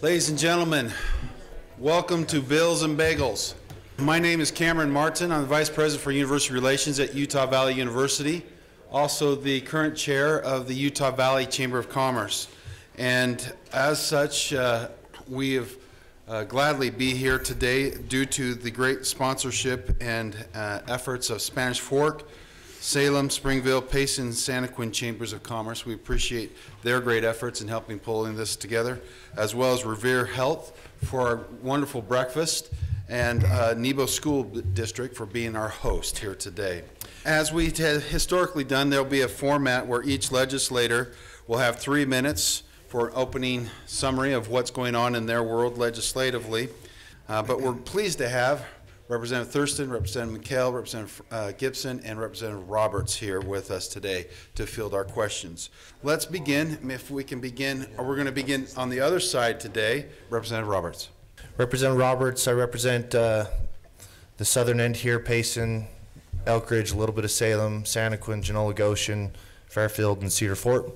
Ladies and gentlemen, welcome to Bills and Bagels. My name is Cameron Martin. I'm the Vice President for University Relations at Utah Valley University, also the current chair of the Utah Valley Chamber of Commerce. And as such, we have gladly be here today due to the great sponsorship and efforts of Spanish Fork, Salem, Springville, Payson, and Santaquin Chambers of Commerce. We appreciate their great efforts in helping pulling this together, as well as Revere Health for our wonderful breakfast, and Nebo School District for being our host here today. As we have historically done, there'll be a format where each legislator will have 3 minutes for an opening summary of what's going on in their world legislatively. But we're pleased to have Representative Thurston, Representative McHale, Representative Gibson, and Representative Roberts here with us today to field our questions. Let's begin. If we can begin, or we're going to begin on the other side today. Representative Roberts. Representative Roberts, I represent the southern end here, Payson, Elk Ridge, a little bit of Salem, Santaquin, Genola Goshen, Fairfield, and Cedar Fort.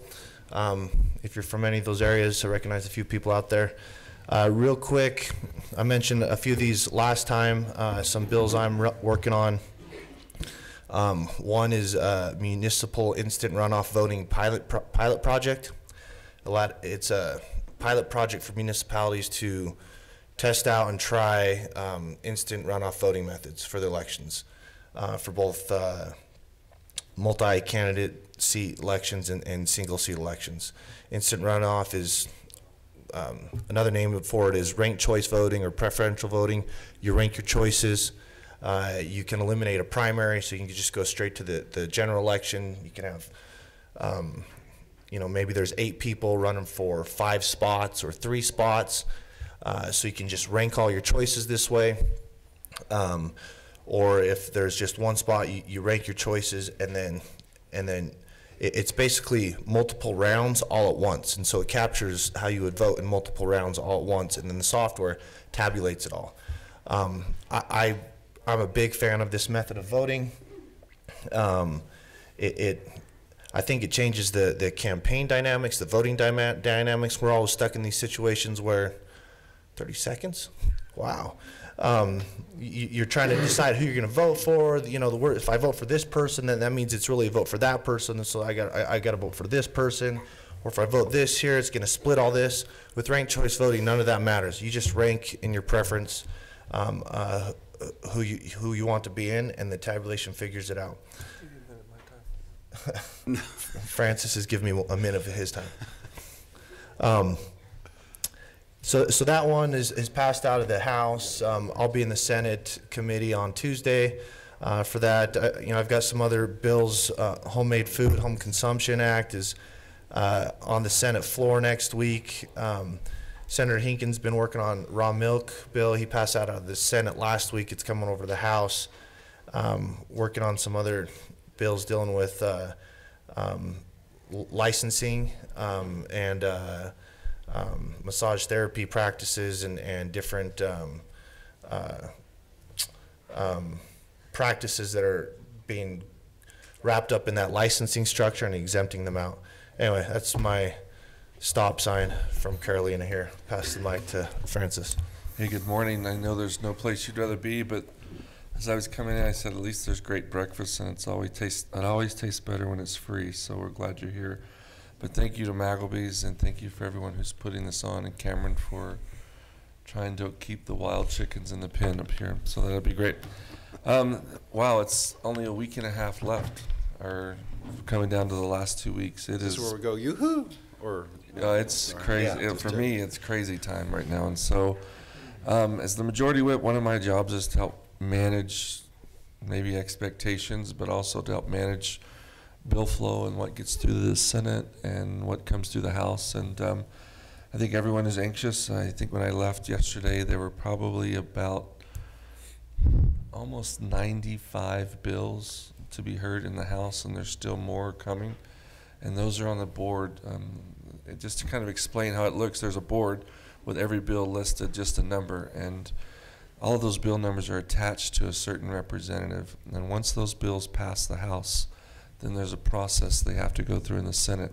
If you're from any of those areas, I recognize a few people out there. Real quick, I mentioned a few of these last time, some bills I'm working on. One is Municipal Instant Runoff Voting pilot project. It's a pilot project for municipalities to test out and try instant runoff voting methods for the elections, for both multi-candidate seat elections and single seat elections. Instant runoff is another name for it is ranked choice voting or preferential voting. You rank your choices. You can eliminate a primary, so you can just go straight to the general election. You can have, maybe there's 8 people running for 5 spots or 3 spots, so you can just rank all your choices this way. Or if there's just 1 spot, you rank your choices, and then it's basically multiple rounds all at once, and so it captures how you would vote in multiple rounds all at once, and then the software tabulates it all. I'm a big fan of this method of voting. I think it changes the campaign dynamics, the voting dynamics. We're always stuck in these situations where 30 seconds? Wow. You're trying to decide who you're going to vote for. If I vote for this person, then that means it's really a vote for that person. So I got to vote for this person. Or if I vote this here, it's going to split all this. With ranked choice voting, none of that matters. You just rank in your preference who you want to be in, and the tabulation figures it out. Francis has given me a minute of his time. So that one is passed out of the House. I'll be in the Senate committee on Tuesday for that. I've got some other bills. Homemade Food, Home Consumption Act is on the Senate floor next week. Senator Hinkins been working on raw milk bill. He passed out of the Senate last week. It's coming over to the House. Working on some other bills dealing with licensing and massage therapy practices and different practices that are being wrapped up in that licensing structure and exempting them out. Anyway, that's my stop sign from Carolina here. Pass the mic to Francis. Hey, good morning. I know there's no place you'd rather be, but as I was coming in, I said at least there's great breakfast, and it always tastes better when it's free. So we're glad you're here. But thank you to Maggleby's, and thank you for everyone who's putting this on, and Cameron for trying to keep the wild chickens in the pen up here. So that'll be great. Wow, it's only a week and a half left, or coming down to the last 2 weeks. This is where we go, yoo-hoo, or it's crazy. Yeah, for me, it's crazy time right now. And so as the majority whip, one of my jobs is to help manage maybe expectations, but also to help manage bill flow and what gets through the Senate and what comes through the House. And I think everyone is anxious. I think when I left yesterday, there were probably about almost 95 bills to be heard in the House, and there's still more coming. And those are on the board. Just to kind of explain how it looks, there's a board with every bill listed, just a number, and all of those bill numbers are attached to a certain representative. And once those bills pass the House, then there's a process they have to go through in the Senate.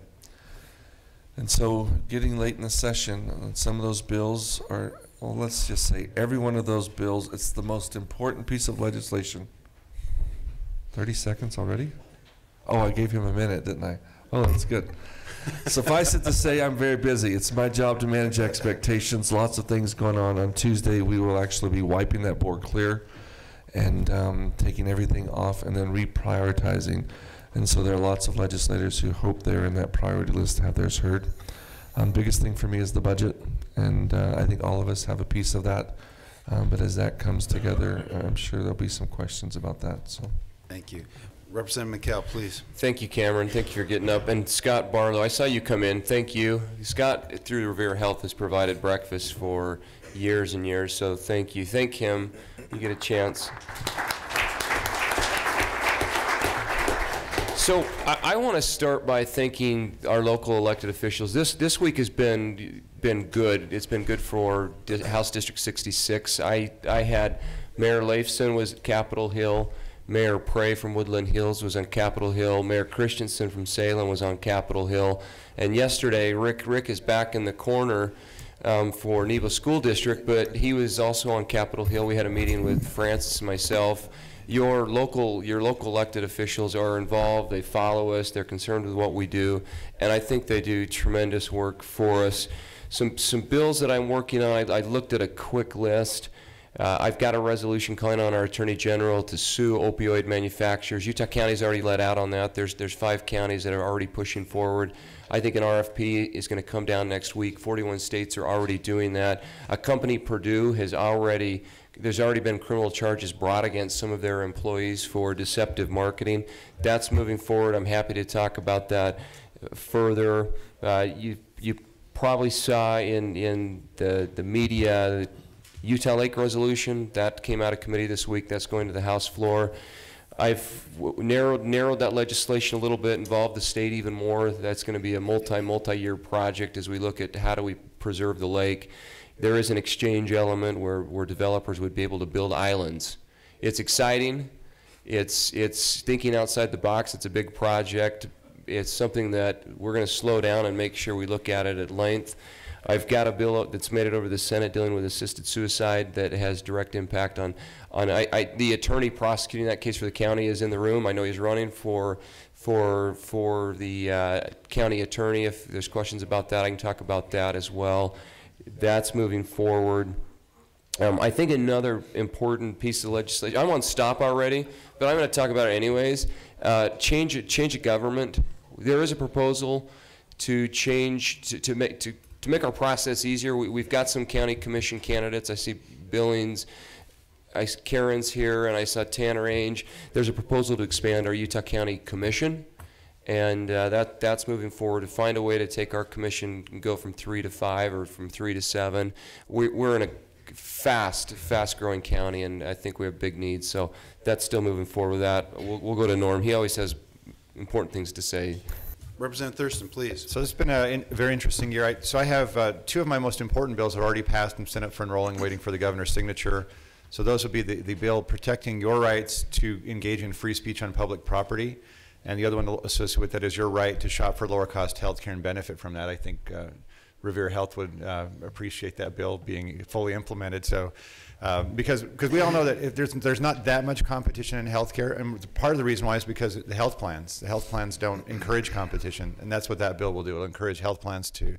And so getting late in the session, some of those bills are, well, let's just say every one of those bills, it's the most important piece of legislation. 30 seconds already? Oh, I gave him a minute, didn't I? Oh, that's good. Suffice it to say, I'm very busy. It's my job to manage expectations. Lots of things going on. On Tuesday, we will actually be wiping that board clear and taking everything off and then reprioritizing. And so there are lots of legislators who hope they're in that priority list to have theirs heard. Biggest thing for me is the budget, and I think all of us have a piece of that. But as that comes together, I'm sure there'll be some questions about that. So, Thank you. Representative McHale, please. Thank you, Cameron. Thank you for getting up. And Scott Barlow, I saw you come in. Thank you. Scott, through Revere Health, has provided breakfast for years and years, so thank you. Thank him. You get a chance. So I want to start by thanking our local elected officials. This week has been good. It's been good for House District 66. I had Mayor Leifson was at Capitol Hill. Mayor Prey from Woodland Hills was on Capitol Hill. Mayor Christensen from Salem was on Capitol Hill. And yesterday, Rick is back in the corner for Nebo School District, but he was also on Capitol Hill. We had a meeting with Francis and myself. Your local elected officials are involved. They follow us. They're concerned with what we do, and I think they do tremendous work for us. Some bills that I'm working on. I looked at a quick list. I've got a resolution calling on our Attorney General to sue opioid manufacturers. Utah County's already let out on that. There's 5 counties that are already pushing forward. I think an RFP is going to come down next week. 41 states are already doing that. A company, Purdue, there's already been criminal charges brought against some of their employees for deceptive marketing. That's moving forward. I'm happy to talk about that further. You probably saw in the media the Utah Lake resolution that came out of committee this week. That's going to the House floor. I've narrowed that legislation a little bit, involved the state even more. That's going to be a multi-year project as we look at how do we preserve the lake. There is an exchange element where developers would be able to build islands. It's exciting. It's thinking outside the box. It's a big project. It's something that we're going to slow down and make sure we look at it at length. I've got a bill that's made it over the Senate dealing with assisted suicide that has direct impact on the attorney prosecuting that case for the county is in the room. I know he's running for the county attorney. If there's questions about that, I can talk about that as well. That's moving forward. I think another important piece of legislation, I'm on stop already, but I'm going to talk about it anyways. Change of government. There is a proposal to change, to make our process easier. We've got some county commission candidates. I see Billings, Karen's here, and I saw Tanner Ainge. There's a proposal to expand our Utah County Commission, and that's moving forward to find a way to take our commission and go from 3 to 5 or from 3 to 7. We're in a fast-growing county, and I think we have big needs, so that's still moving forward with that. We'll go to Norm. He always has important things to say. Representative Thurston, please. So this has been a very interesting year. So I have 2 of my most important bills have already passed in Senate for enrolling, waiting for the governor's signature. So those would be the bill protecting your rights to engage in free speech on public property, and the other one associated with that is your right to shop for lower cost health care and benefit from that. I think Revere Health would appreciate that bill being fully implemented. So because we all know that if there's not that much competition in healthcare, and part of the reason why is because the health plans don't encourage competition, and that's what that bill will do. It'll encourage health plans to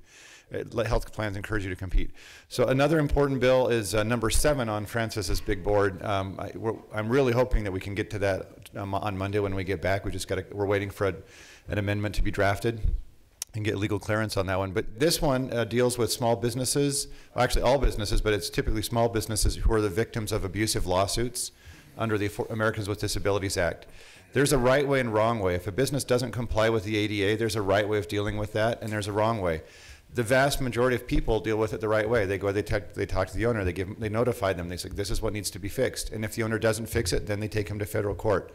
let health plans encourage you to compete. So another important bill is number 7 on Francis's big board. I'm really hoping that we can get to that on Monday when we get back. We're waiting for an amendment to be drafted and get legal clearance on that one. But this one deals with small businesses, well, actually all businesses, but it's typically small businesses who are the victims of abusive lawsuits under the Americans with Disabilities Act. There's a right way and wrong way. If a business doesn't comply with the ADA, there's a right way of dealing with that, and there's a wrong way. The vast majority of people deal with it the right way. They talk to the owner, they notify them, they say, this is what needs to be fixed. And if the owner doesn't fix it, then they take him to federal court.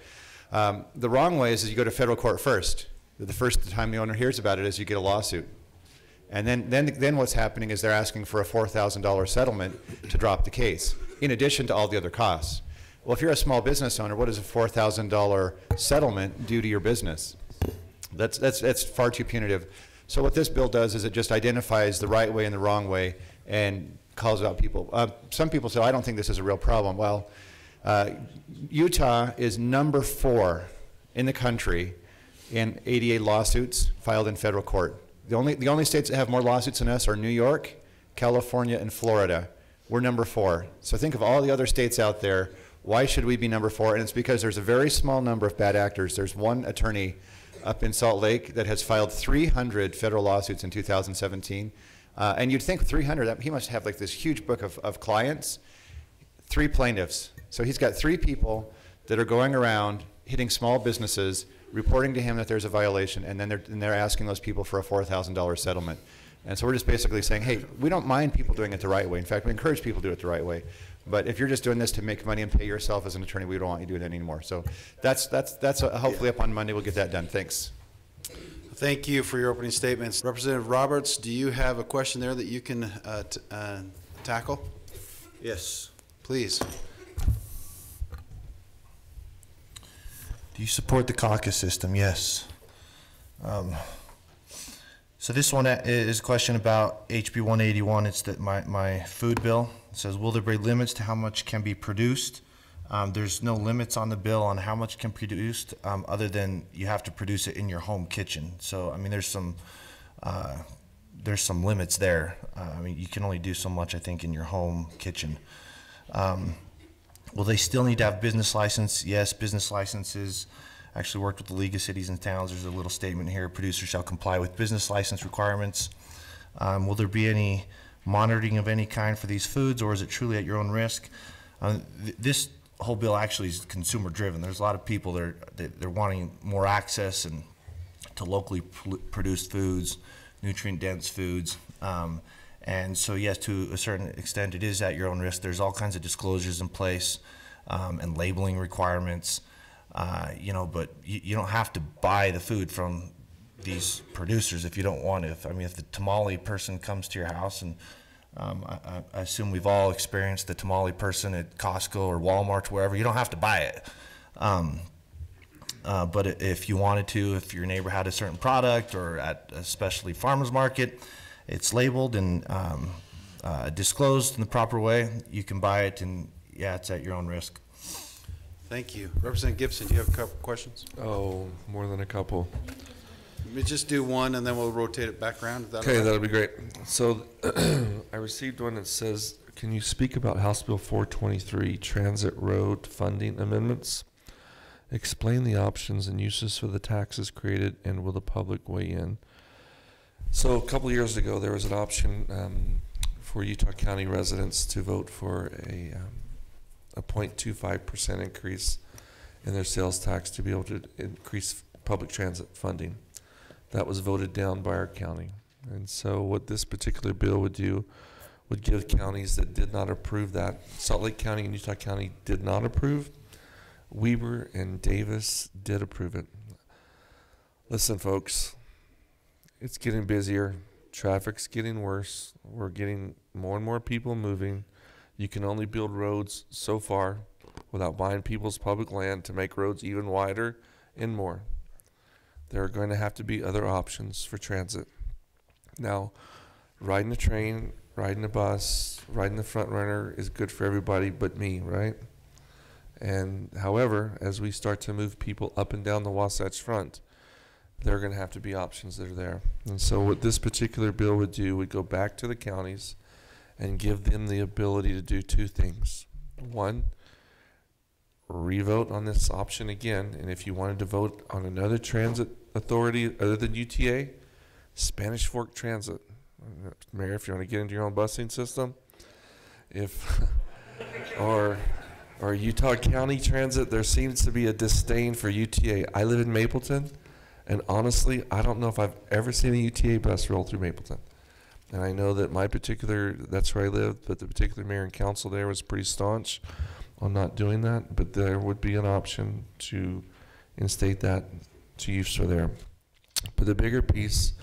The wrong way is you go to federal court first. The first time the owner hears about it is you get a lawsuit. And then what's happening is they're asking for a $4,000 settlement to drop the case, in addition to all the other costs. Well, if you're a small business owner, what does a $4,000 settlement do to your business? That's far too punitive. So what this bill does is it just identifies the right way and the wrong way and calls out people. Some people say, I don't think this is a real problem. Well, Utah is number 4 in the country in ADA lawsuits filed in federal court. The only states that have more lawsuits than us are New York, California, and Florida. We're number 4. So think of all the other states out there. Why should we be number 4? And it's because there's a very small number of bad actors. There's one attorney up in Salt Lake that has filed 300 federal lawsuits in 2017. And you'd think 300, he must have like this huge book of clients. 3 plaintiffs. So he's got 3 people that are going around hitting small businesses, reporting to him that there's a violation, and then they're asking those people for a $4,000 settlement. And so we're just basically saying, hey, we don't mind people doing it the right way. In fact, we encourage people to do it the right way. But if you're just doing this to make money and pay yourself as an attorney, we don't want you doing it anymore. So that's hopefully up on Monday we'll get that done. Thanks. Thank you for your opening statements. Representative Roberts, do you have a question there that you can tackle? Yes. Please. Do you support the caucus system? Yes. So this one is a question about HB 181. It's my food bill. It says, will there be limits to how much can be produced? There's no limits on the bill on how much can be produced, other than you have to produce it in your home kitchen. So, I mean, there's some limits there. I mean, you can only do so much, I think, in your home kitchen. Will they still need to have business license? Yes, business licenses. I actually worked with the League of Cities and Towns. There's a little statement here. Producers shall comply with business license requirements. Will there be any monitoring of any kind for these foods, or is it truly at your own risk? This whole bill actually is consumer driven. There's a lot of people they're wanting more access and to locally produced foods, nutrient dense foods. And so yes, to a certain extent it is at your own risk. There's all kinds of disclosures in place and labeling requirements, but you don't have to buy the food from these producers if you don't want to. I mean, if the tamale person comes to your house, and I assume we've all experienced the tamale person at Costco or Walmart, wherever, you don't have to buy it. But if you wanted to, if your neighbor had a certain product, or at especially farmer's market, it's labeled and disclosed in the proper way, you can buy it, and yeah, it's at your own risk. Thank you. Representative Gibson, do you have a couple questions? Oh, more than a couple. Let me just do one, and then we'll rotate it back around. Okay, that'll be great. So I received one that says, can you speak about House Bill 423, Transit Road Funding Amendments? Explain the options and uses for the taxes created, and will the public weigh in? So a couple years ago, there was an option for Utah County residents to vote for a 0.25% increase in their sales tax to be able to increase public transit funding. That was voted down by our county. And so what this particular bill would do would give counties that did not approve that. Salt Lake County and Utah County did not approve. Weber and Davis did approve it. Listen, folks, it's getting busier. Traffic's getting worse. We're getting more and more people moving. You can only build roads so far without buying people's public land to make roads even wider and more. There are going to have to be other options for transit. Now, riding a train, riding a bus, riding the front runner is good for everybody but me, right? And however, as we start to move people up and down the Wasatch Front, there are going to have to be options that are there. And so what this particular bill would do would go back to the counties and give them the ability to do 2 things. One, revote on this option again, and if you wanted to vote on another transit authority other than UTA, Spanish Fork Transit. Mayor, if you want to get into your own busing system, or Utah County Transit, there seems to be a disdain for UTA. I live in Mapleton, and honestly, I don't know if I've ever seen a UTA bus roll through Mapleton. And I know that that's where I live, but the particular mayor and council there was pretty staunch on not doing that, but there would be an option to instate that to use for there. But the bigger piece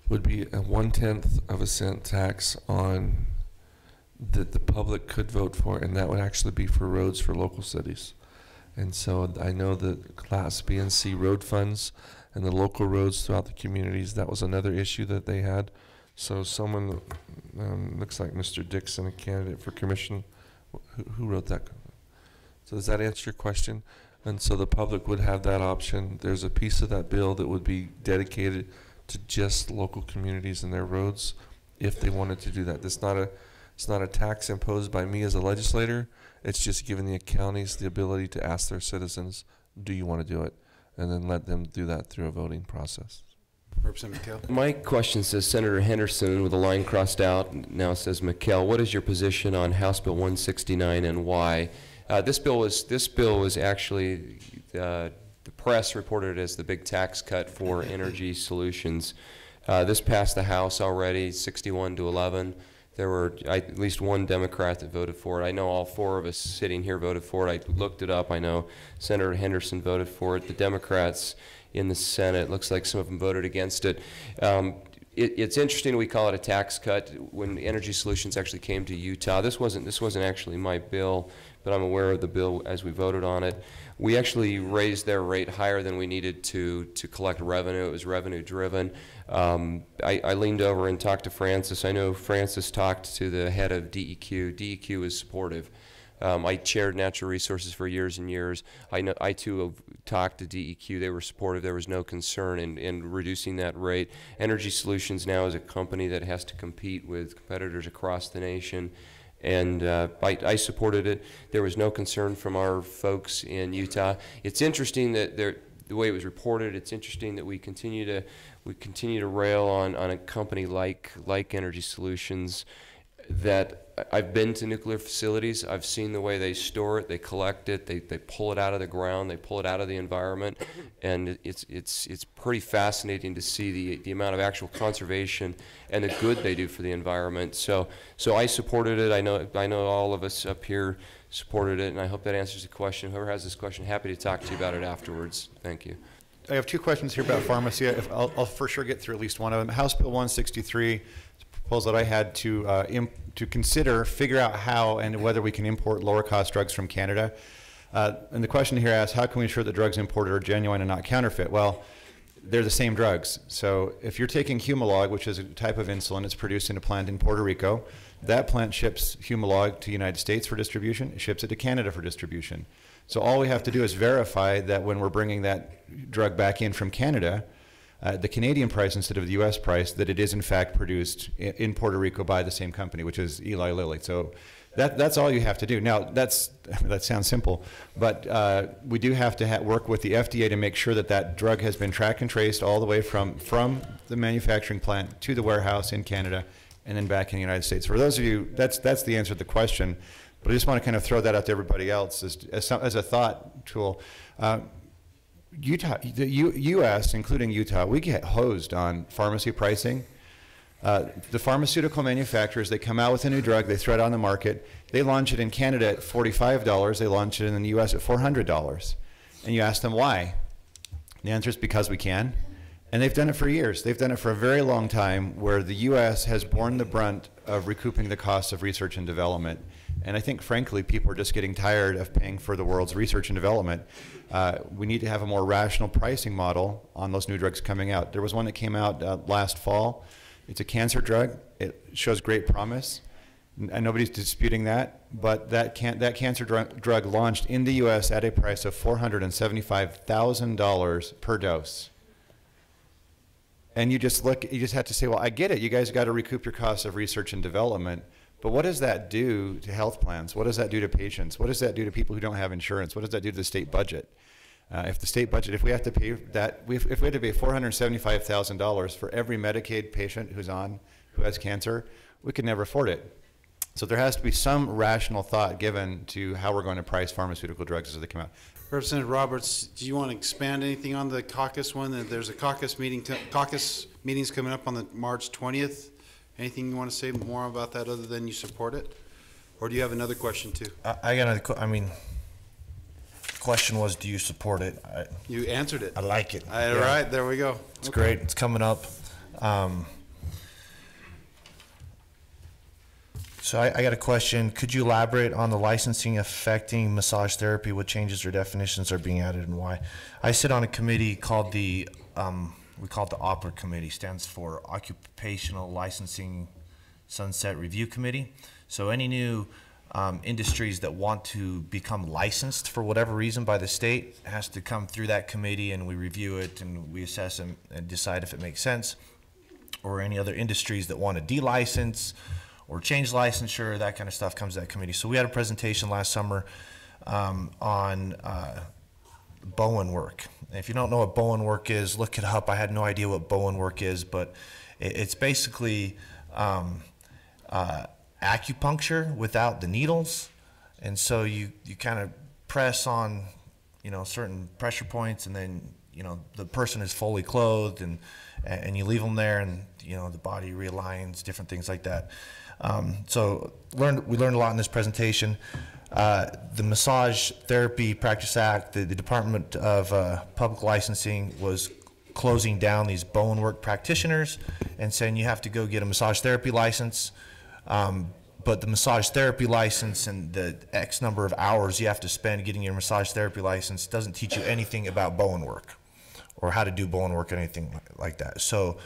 would be a 1/10 of a cent tax on that the public could vote for, and that would actually be for roads for local cities. And so I know that Class B and C road funds and the local roads throughout the communities. That was another issue that they had. So someone, looks like Mr. Dixon, a candidate for commission, who wrote that? So does that answer your question? And so the public would have that option. There's a piece of that bill that would be dedicated to just local communities and their roads if they wanted to do that. It's not a tax imposed by me as a legislator. It's just giving the counties the ability to ask their citizens, do you want to do it? And then let them do that through a voting process. Representative McHale. My question says Senator Henderson with a line crossed out. Now it says McHale. What is your position on House Bill 169 and why? This bill was actually the press reported it as the big tax cut for energy solutions. This passed the House already, 61 to 11. There were at least one Democrat that voted for it. I know all four of us sitting here voted for it. I looked it up. I know Senator Henderson voted for it. The Democrats in the Senate, looks like some of them voted against it. It's interesting we call it a tax cut. When Energy Solutions actually came to Utah, this wasn't actually my bill, but I'm aware of the bill as we voted on it. We actually raised their rate higher than we needed to collect revenue. It was revenue driven. I leaned over and talked to Francis. I know Francis talked to the head of DEQ. DEQ is supportive. I chaired natural resources for years and years. I too have talked to DEQ. They were supportive. There was no concern in reducing that rate. Energy Solutions now is a company that has to compete with competitors across the nation. And I supported it. There was no concern from our folks in Utah. It's interesting that the way it was reported. It's interesting that we continue to rail on a company like Energy Solutions. That I've been to nuclear facilities. I've seen the way they store it, they collect it, they pull it out of the ground, they pull it out of the environment, and it's pretty fascinating to see the amount of actual conservation and the good they do for the environment. So I supported it. I know all of us up here supported it, and I hope that answers the question. Whoever has this question, happy to talk to you about it afterwards. Thank you. I have two questions here about pharmacy. I'll for sure get through at least one of them. House Bill 163. Proposal that I had to figure out how and whether we can import lower cost drugs from Canada. And the question here asks, how can we ensure that drugs imported are genuine and not counterfeit? Well, they're the same drugs. So if you're taking Humalog, which is a type of insulin, it's produced in a plant in Puerto Rico. That plant ships Humalog to the United States for distribution. It ships it to Canada for distribution. So all we have to do is verify that when we're bringing that drug back in from Canada, the Canadian price instead of the U.S. price, that it is in fact produced in Puerto Rico by the same company, which is Eli Lilly. So that's all you have to do. Now, that sounds simple, but we do have to work with the FDA to make sure that drug has been tracked and traced all the way from the manufacturing plant to the warehouse in Canada and then back in the United States. For those of you, that's the answer to the question, but I just want to kind of throw that out to everybody else as a thought tool. The U.S., including Utah, we get hosed on pharmacy pricing. The pharmaceutical manufacturers, they come out with a new drug, they throw it on the market, they launch it in Canada at $45, they launch it in the U.S. at $400. And you ask them why. The answer is because we can. And they've done it for years. They've done it for a very long time, where the U.S. has borne the brunt of recouping the costs of research and development. And I think, frankly, people are just getting tired of paying for the world's research and development. We need to have a more rational pricing model on those new drugs coming out. There was one that came out last fall. It's a cancer drug. It shows great promise. And nobody's disputing that. But that cancer drug launched in the U.S. at a price of $475,000 per dose. And you just have to say, well, I get it. You guys got to recoup your costs of research and development. But what does that do to health plans? What does that do to patients? What does that do to people who don't have insurance? What does that do to the state budget? If we have to pay that, if we had to pay $475,000 for every Medicaid patient who has cancer, we could never afford it. So there has to be some rational thought given to how we're going to price pharmaceutical drugs as they come out. Representative Roberts, do you want to expand anything on the caucus one? There's a caucus meetings coming up on the March 20th. Anything you want to say more about that other than you support it? Or do you have another question too? I got another the question was, do you support it? You answered it. I like it. All right, there we go. It's great. It's coming up. So I got a question. Could you elaborate on the licensing affecting massage therapy? What changes or definitions are being added and why? I sit on a committee called we call it the OPRA committee, stands for Occupational Licensing Sunset Review Committee. So any new industries that want to become licensed for whatever reason by the state has to come through that committee, and we review it and we assess them and decide if it makes sense. Or any other industries that want to de-license or change licensure, that kind of stuff comes to that committee. So we had a presentation last summer on Bowen work. And if you don't know what Bowen work is, look it up. I had no idea what Bowen work is, but it's basically acupuncture without the needles. And so you kind of press on, certain pressure points, and then, the person is fully clothed, and you leave them there, and, the body realigns, different things like that. So we learned a lot in this presentation. The Massage Therapy Practice Act, the Department of Public Licensing was closing down these Bowen work practitioners and saying you have to go get a massage therapy license. But the massage therapy license and the X number of hours you have to spend getting your massage therapy license doesn't teach you anything about Bowen work or how to do Bowen work or anything like that. So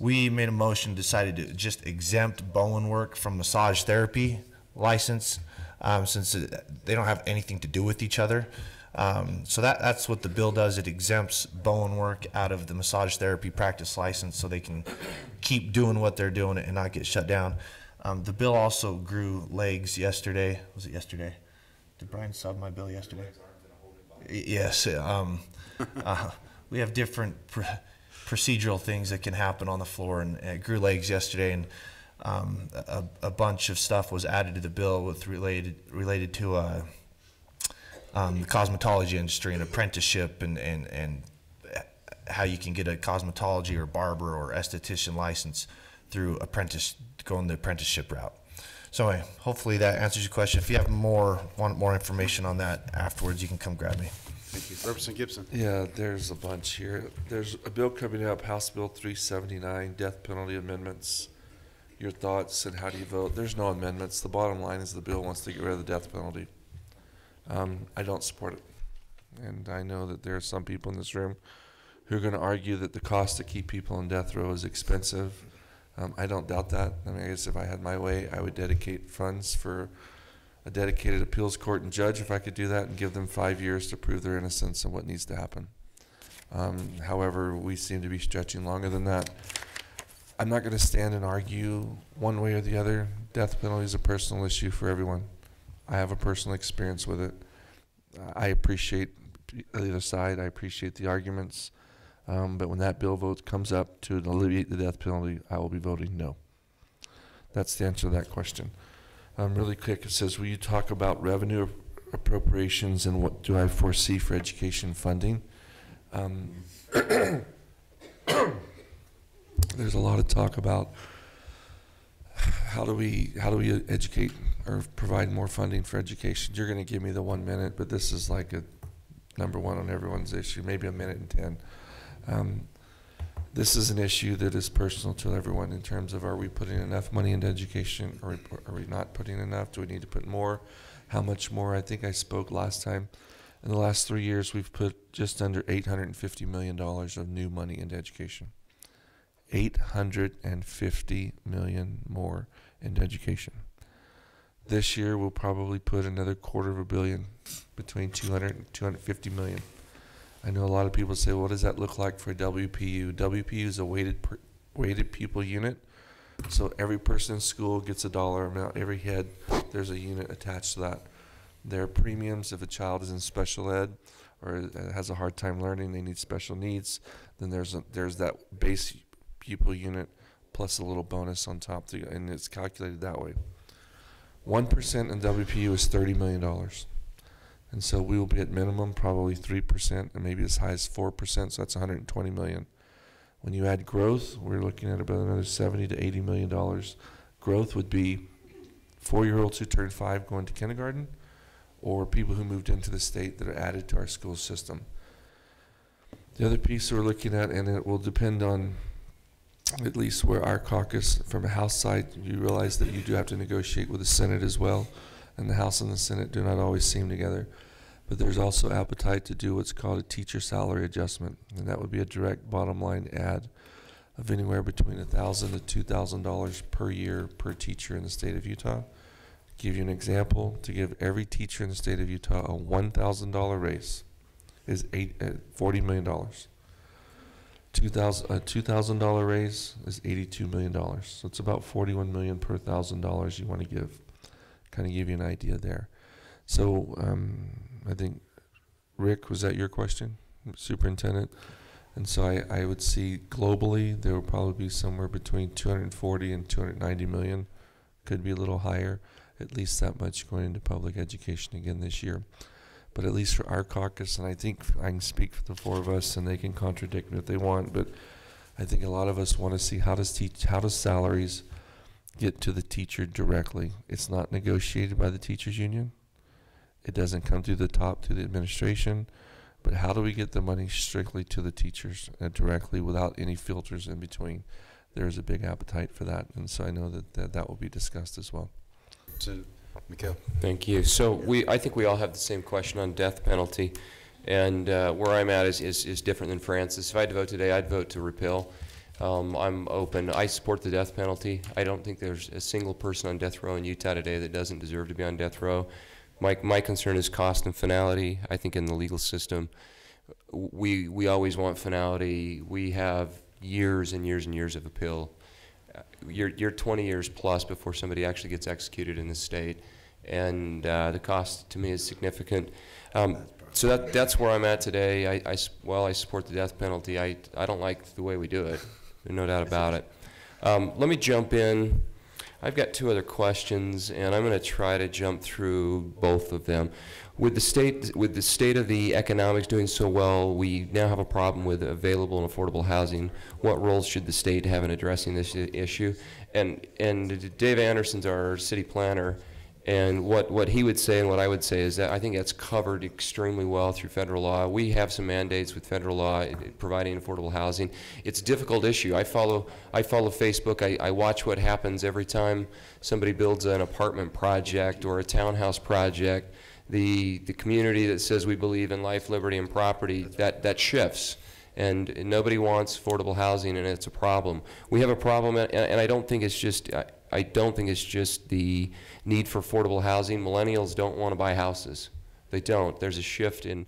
we made a motion, decided to just exempt Bowen work from massage therapy license, since they don't have anything to do with each other. So that's what the bill does. It exempts Bowen work out of the massage therapy practice license so they can keep doing what they're doing and not get shut down. The bill also grew legs yesterday. Was it yesterday? Did Brian sub my bill yesterday? Yes. We have different procedural things that can happen on the floor, and it grew legs yesterday, and a bunch of stuff was added to the bill with related to the cosmetology industry and apprenticeship, and how you can get a cosmetology or barber or esthetician license through going the apprenticeship route. So anyway, hopefully that answers your question. If you want more information on that afterwards, you can come grab me. Thank you. Representative Gibson. Yeah, there's a bunch here. There's a bill coming up, House Bill 379, death penalty amendments. Your thoughts and how do you vote? There's no amendments. The bottom line is the bill wants to get rid of the death penalty. I don't support it. And I know that there are some people in this room who are going to argue that the cost to keep people on death row is expensive. I don't doubt that. I mean, I guess if I had my way, I would dedicate funds for a dedicated appeals court and judge if I could do that, and give them 5 years to prove their innocence and what needs to happen. However, we seem to be stretching longer than that. I'm not going to stand and argue one way or the other. Death penalty is a personal issue for everyone. I have a personal experience with it. I appreciate the other side. I appreciate the arguments. But when that bill vote comes up to alleviate the death penalty, I will be voting no. That's the answer to that question. Really quick, it says, will you talk about revenue appropriations and what do I foresee for education funding? There's a lot of talk about how do we educate or provide more funding for education. You're going to give me the 1 minute, but this is like a number one on everyone's issue, maybe a minute and 10. This is an issue that is personal to everyone in terms of, are we putting enough money into education, or are we not putting enough? Do we need to put more? How much more? I think I spoke last time. In the last 3 years, we've put just under $850 million of new money into education. $850 million more into education. This year, we'll probably put another $250 million, between 200 and 250 million. I know a lot of people say, well, what does that look like for a WPU? WPU is a weighted pupil unit. So every person in school gets a dollar amount. Every head, there's a unit attached to that. There are premiums if a child is in special ed or has a hard time learning, they need special needs. Then there's that base pupil unit plus a little bonus on top, and it's calculated that way. 1% in WPU is $30 million. And so we will be at minimum probably 3% and maybe as high as 4%, so that's $120 million. When you add growth, we're looking at about another $70 to $80 million. Growth would be 4-year-olds who turn 5 going to kindergarten, or people who moved into the state that are added to our school system. The other piece we're looking at, and it will depend on at least where our caucus, from a House side, you realize that you do have to negotiate with the Senate as well, and the House and the Senate do not always seem together. But there's also appetite to do what's called a teacher salary adjustment, and that would be a direct bottom line add of anywhere between $1,000 to $2,000 per year per teacher in the state of Utah. Give you an example, to give every teacher in the state of Utah a $1,000 raise is $40 million. A $2,000 raise is $82 million. So it's about $41 million per $1,000 you want to give. Kind of give you an idea there. So I think, Rick, was that your question, Superintendent? And so I would see globally there will probably be somewhere between 240 and 290 million. Could be a little higher, at least that much going into public education again this year. But at least for our caucus, and I think I can speak for the four of us, and they can contradict me if they want, but I think a lot of us want to see how does salaries get to the teacher directly. It's not negotiated by the teachers union. It doesn't come through the top to the administration, but how do we get the money strictly to the teachers directly without any filters in between? There's a big appetite for that, and so I know that will be discussed as well. So, Mikhail. Thank you. So I think we all have the same question on death penalty, and where I'm at is different than Francis. If I had to vote today, I'd vote to repeal. I'm open. I support the death penalty. I don't think there's a single person on death row in Utah today that doesn't deserve to be on death row. My concern is cost and finality. I think in the legal system, we always want finality. We have years and years and years of appeal. You're 20 years plus before somebody actually gets executed in the state, and the cost to me is significant. So that's where I'm at today. While I support the death penalty, I don't like the way we do it. There's no doubt about it. Let me jump in. I've got two other questions, and I'm going to try to jump through both of them. With the state of the economics doing so well, we now have a problem with available and affordable housing. What roles should the state have in addressing this issue? And Dave Anderson's our city planner, and what he would say and what I would say is that I think that's covered extremely well through federal law. We have some mandates with federal law providing affordable housing. It's a difficult issue. I follow Facebook. I watch what happens every time somebody builds an apartment project or a townhouse project. The community that says we believe in life, liberty, and property, that shifts. And nobody wants affordable housing, and it's a problem. We have a problem, and I don't think it's just the need for affordable housing. Millennials don't want to buy houses. They don't. There's a shift in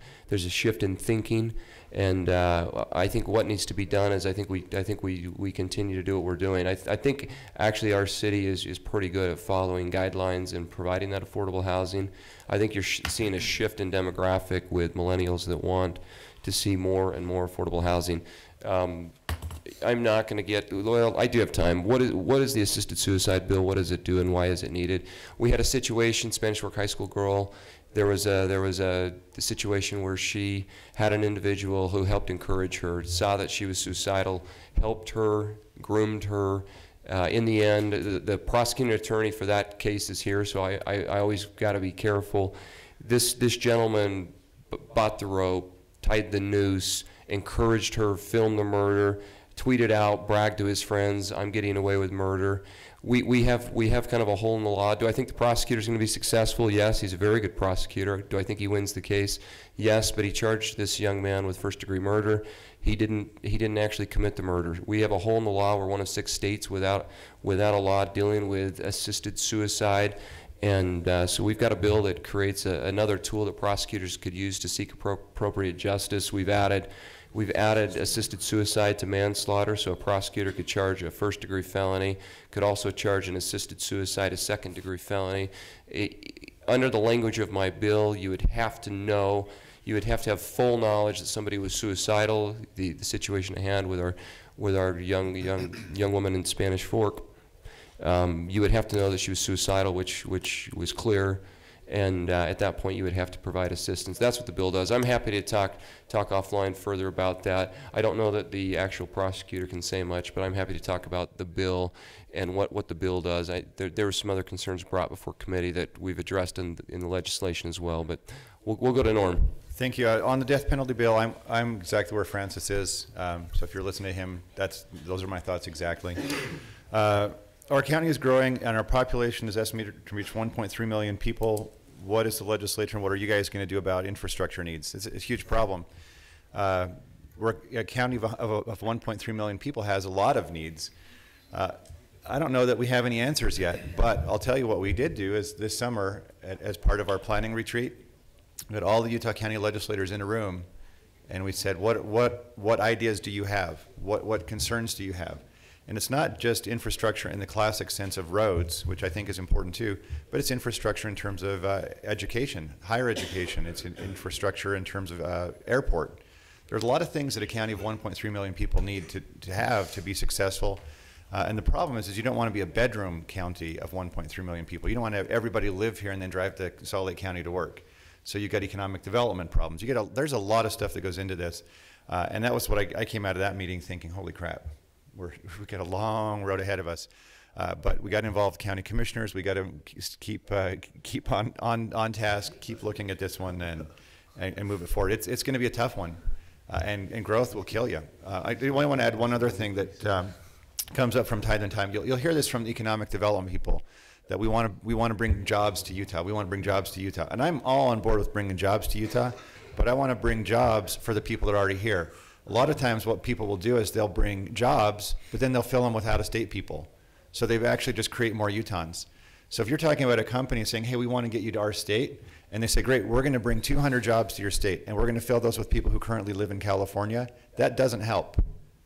thinking, and I think what needs to be done is I think we continue to do what we're doing. I think actually our city is pretty good at following guidelines and providing that affordable housing. I think you're seeing a shift in demographic with millennials that want to see more and more affordable housing. I'm not going to get, well, I do have time. What is the assisted suicide bill? What does it do, and why is it needed? We had a situation, Spanish Fork High School girl. There was a situation where she had an individual who helped encourage her, saw that she was suicidal, helped her, groomed her. In the end, the prosecuting attorney for that case is here, so I always got to be careful. This gentleman bought the rope, tied the noose, encouraged her, filmed the murder, tweeted out, bragged to his friends, I'm getting away with murder. We have kind of a hole in the law. Do I think the prosecutor's going to be successful? Yes, he's a very good prosecutor. Do I think he wins the case? Yes, but he charged this young man with first-degree murder. He didn't actually commit the murder. We have a hole in the law. We're one of 6 states without a law dealing with assisted suicide. And so we've got a bill that creates another tool that prosecutors could use to seek appropriate justice. We've added assisted suicide to manslaughter, so a prosecutor could charge a first-degree felony, could also charge an assisted suicide a second-degree felony. Under the language of my bill, you would have to have full knowledge that somebody was suicidal. The situation at hand with our young woman in Spanish Fork. You would have to know that she was suicidal, which was clear, and at that point you would have to provide assistance. That's what the bill does. I'm happy to talk offline further about that. I don't know that the actual prosecutor can say much, but I'm happy to talk about the bill and what the bill does. There were some other concerns brought before committee that we've addressed in the legislation as well, but we'll go to Norm. Thank you. On the death penalty bill, I'm exactly where Francis is. So if you're listening to him, those are my thoughts exactly. Our county is growing, and our population is estimated to reach 1.3 million people. What is the legislature, and what are you guys going to do about infrastructure needs? It's a huge problem. We're a county of 1.3 million people has a lot of needs. I don't know that we have any answers yet, but I'll tell you what we did do is this summer, as part of our planning retreat, we had all the Utah County legislators in a room, and we said, what ideas do you have? What concerns do you have? And it's not just infrastructure in the classic sense of roads, which I think is important too, but it's infrastructure in terms of education, higher education. It's infrastructure in terms of airport. There's a lot of things that a county of 1.3 million people need to have to be successful. And the problem is you don't want to be a bedroom county of 1.3 million people. You don't want to have everybody live here and then drive to Salt Lake County to work. So you've got economic development problems. There's a lot of stuff that goes into this. And that was what I came out of that meeting thinking, holy crap, we've got a long road ahead of us. But we got to involve county commissioners. We got to keep on task, keep looking at this one and move it forward. It's going to be a tough one. And growth will kill you. I do want to add one other thing that comes up from time to time. You'll hear this from the economic development people, that we want to bring jobs to Utah. We want to bring jobs to Utah. And I'm all on board with bringing jobs to Utah, but I want to bring jobs for the people that are already here. A lot of times what people will do is they'll bring jobs, but then they'll fill them with out-of-state people. So they actually just create more Utahns. So if you're talking about a company saying, hey, we want to get you to our state, and they say, great, we're going to bring 200 jobs to your state, and we're going to fill those with people who currently live in California, that doesn't help,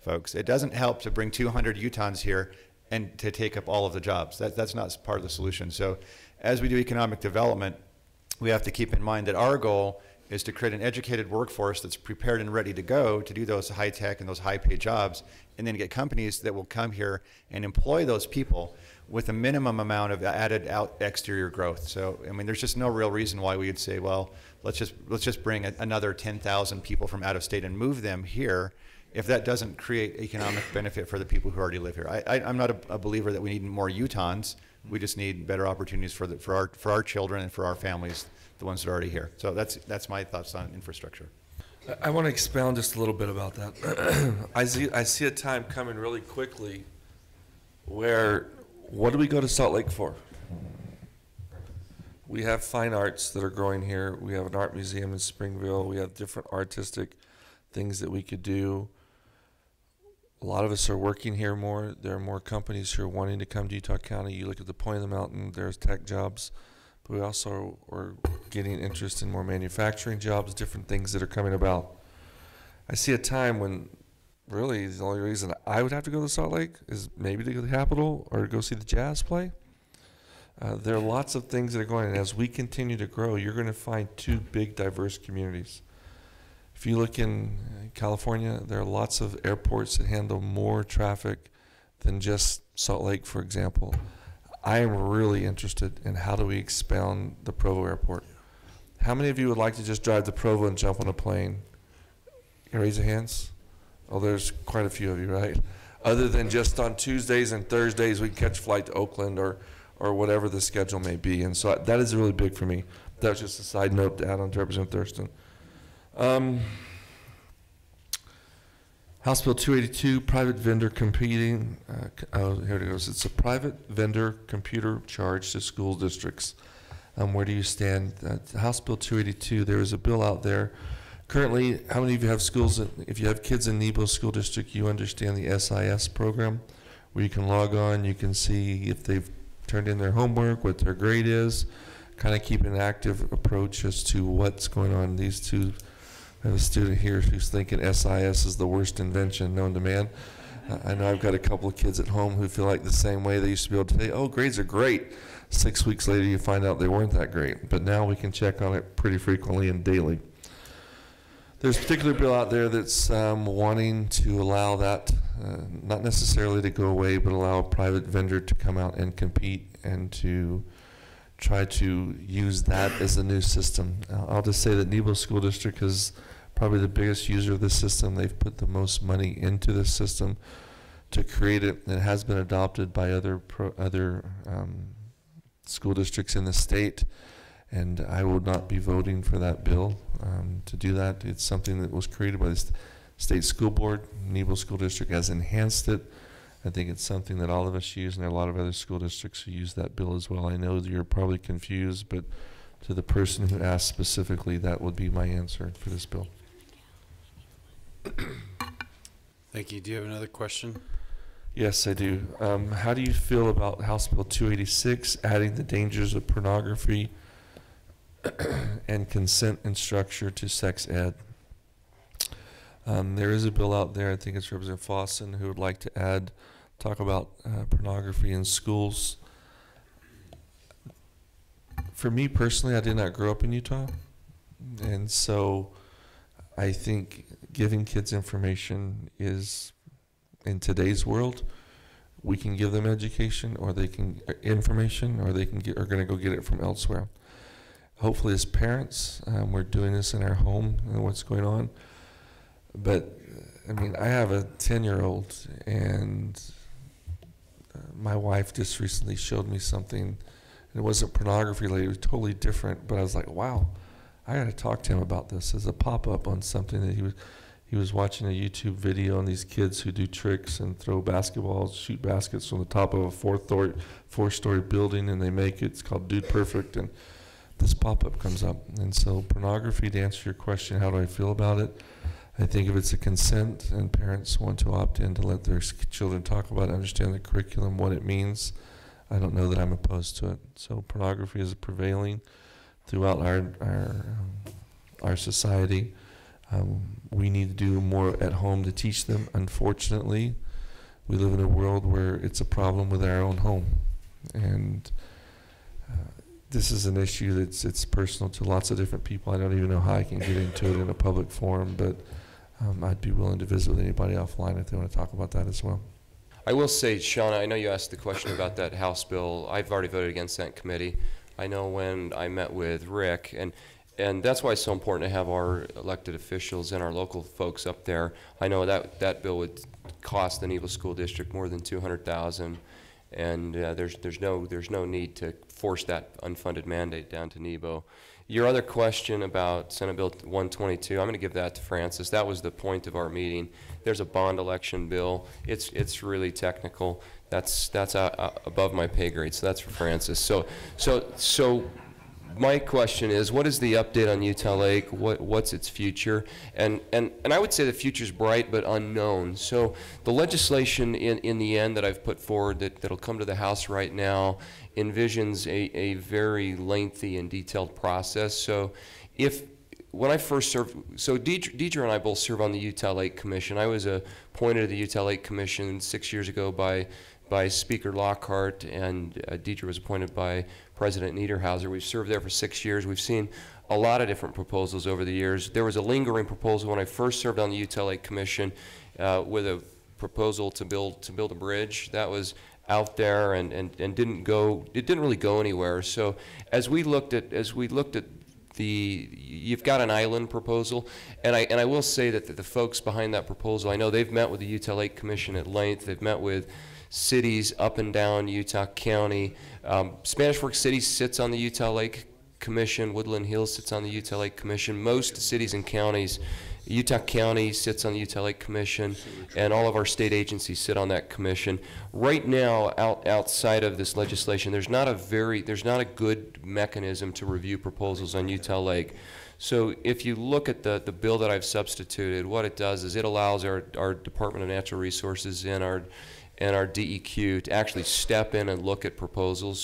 folks. It doesn't help to bring 200 Utahns here and to take up all of the jobs. That's not part of the solution. So as we do economic development, we have to keep in mind that our goal is to create an educated workforce that's prepared and ready to go to do those high-tech and those high-paid jobs, and then get companies that will come here and employ those people with a minimum amount of added exterior growth. So, I mean, there's just no real reason why we would say, well, let's just bring another 10,000 people from out of state and move them here if that doesn't create economic benefit for the people who already live here. I'm not a believer that we need more Utahns. We just need better opportunities for our children and for our families, the ones that are already here. So that's my thoughts on infrastructure. I want to expound just a little bit about that. I see a time coming really quickly where, what do we go to Salt Lake for? We have fine arts that are growing here. We have an art museum in Springville. We have different artistic things that we could do. A lot of us are working here more. There are more companies who are wanting to come to Utah County. You look at the point of the mountain, there's tech jobs. But we also are getting interest in more manufacturing jobs, different things that are coming about. I see a time when really the only reason I would have to go to Salt Lake is maybe to go to the Capitol or to go see the Jazz play. There are lots of things that are going on. As we continue to grow, you're going to find two big diverse communities. If you look in California, there are lots of airports that handle more traffic than just Salt Lake, for example. I am really interested in how do we expand the Provo airport. How many of you would like to just drive to Provo and jump on a plane? Can you raise your hands? Oh, there's quite a few of you, right? Other than just on Tuesdays and Thursdays, we catch a flight to Oakland or whatever the schedule may be. And so that is really big for me. That was just a side note to add on to Representative Thurston. House Bill 282, private vendor competing. Here it goes. It's a private vendor computer charge to school districts. Where do you stand? House Bill 282, there is a bill out there. Currently, how many of you have schools, if you have kids in Nebo School District, you understand the SIS program, where you can log on, you can see if they've turned in their homework, what their grade is, kind of keep an active approach as to what's going on. These two, I have a student here who's thinking SIS is the worst invention known to man. I know I've got a couple of kids at home who feel like the same way. They used to be able to say, oh, grades are great. 6 weeks later, you find out they weren't that great. But now we can check on it pretty frequently and daily. There's a particular bill out there that's wanting to allow that, not necessarily to go away, but allow a private vendor to come out and compete and to try to use that as a new system. I'll just say that Nebo School District is probably the biggest user of this system. They've put the most money into this system to create it. It has been adopted by other school districts in the state. and I will not be voting for that bill to do that. It's something that was created by the State School Board. Nebo School District has enhanced it. I think it's something that all of us use, and there are a lot of other school districts who use that bill as well. I know that you're probably confused, but to the person who asked specifically, that would be my answer for this bill. Thank you. Do you have another question? Yes, I do. How do you feel about House Bill 286, adding the dangers of pornography and consent and structure to sex ed? There is a bill out there, I think it's Representative Fossen, who would like to talk about pornography in schools. For me personally, I did not grow up in Utah, and so I think giving kids information is, in today's world, we can give them education, or they can information, or they are going to go get it from elsewhere. Hopefully, as parents, we're doing this in our home and what's going on. But I mean, I have a 10-year-old, and my wife just recently showed me something, and it wasn't pornography related, it was totally different, but I was like, wow, I got to talk to him about this as a pop-up on something that he was watching a YouTube video on these kids who do tricks and throw basketballs, shoot baskets from the top of a four-story building, and they make it. It's called Dude Perfect, and this pop-up comes up. And so pornography, to answer your question, how do I feel about it? I think if it's a consent and parents want to opt in to let their children talk about it, understand the curriculum, what it means, I don't know that I'm opposed to it. So pornography is prevailing throughout our society. We need to do more at home to teach them. Unfortunately, we live in a world where it's a problem with our own home, and this is an issue it's personal to lots of different people. I don't even know how I can get into it in a public forum, but I'd be willing to visit with anybody offline if they want to talk about that as well. I will say, Shauna, I know you asked the question about that House bill. I've already voted against that in committee. I know when I met with Rick, and that's why it's so important to have our elected officials and our local folks up there. I know that bill would cost the Nebo School District more than $200,000, and there's no need to force that unfunded mandate down to Nebo. Your other question about Senate Bill 122, I'm going to give that to Francis. That was the point of our meeting. There's a bond election bill. It's really technical. That's above my pay grade, so that's for Francis. So my question is, what is the update on Utah Lake? What's its future? And I would say the future's bright but unknown. So the legislation in the end that I've put forward that'll come to the House right now envisions a very lengthy and detailed process. So when I first served, so Deidre and I both serve on the Utah Lake Commission. I was appointed to the Utah Lake Commission 6 years ago by Speaker Lockhart, and Deidre was appointed by President Niederhauser. We've served there for 6 years. We've seen a lot of different proposals over the years. There was a lingering proposal when I first served on the Utah Lake Commission with a proposal to build a bridge that was out there and didn't really go anywhere. So as we looked at you've got an island proposal, and I will say that the folks behind that proposal, I know they've met with the Utah Lake Commission at length. They've met with cities up and down Utah County. Spanish Fork City sits on the Utah Lake Commission. Woodland Hills sits on the Utah Lake Commission. Most cities and counties, Utah County sits on the Utah Lake Commission, and all of our state agencies sit on that commission. Right now, outside of this legislation, there's not a good mechanism to review proposals on Utah Lake. So if you look at the bill that I've substituted, what it does is it allows our Department of Natural Resources and our DEQ to actually step in and look at proposals.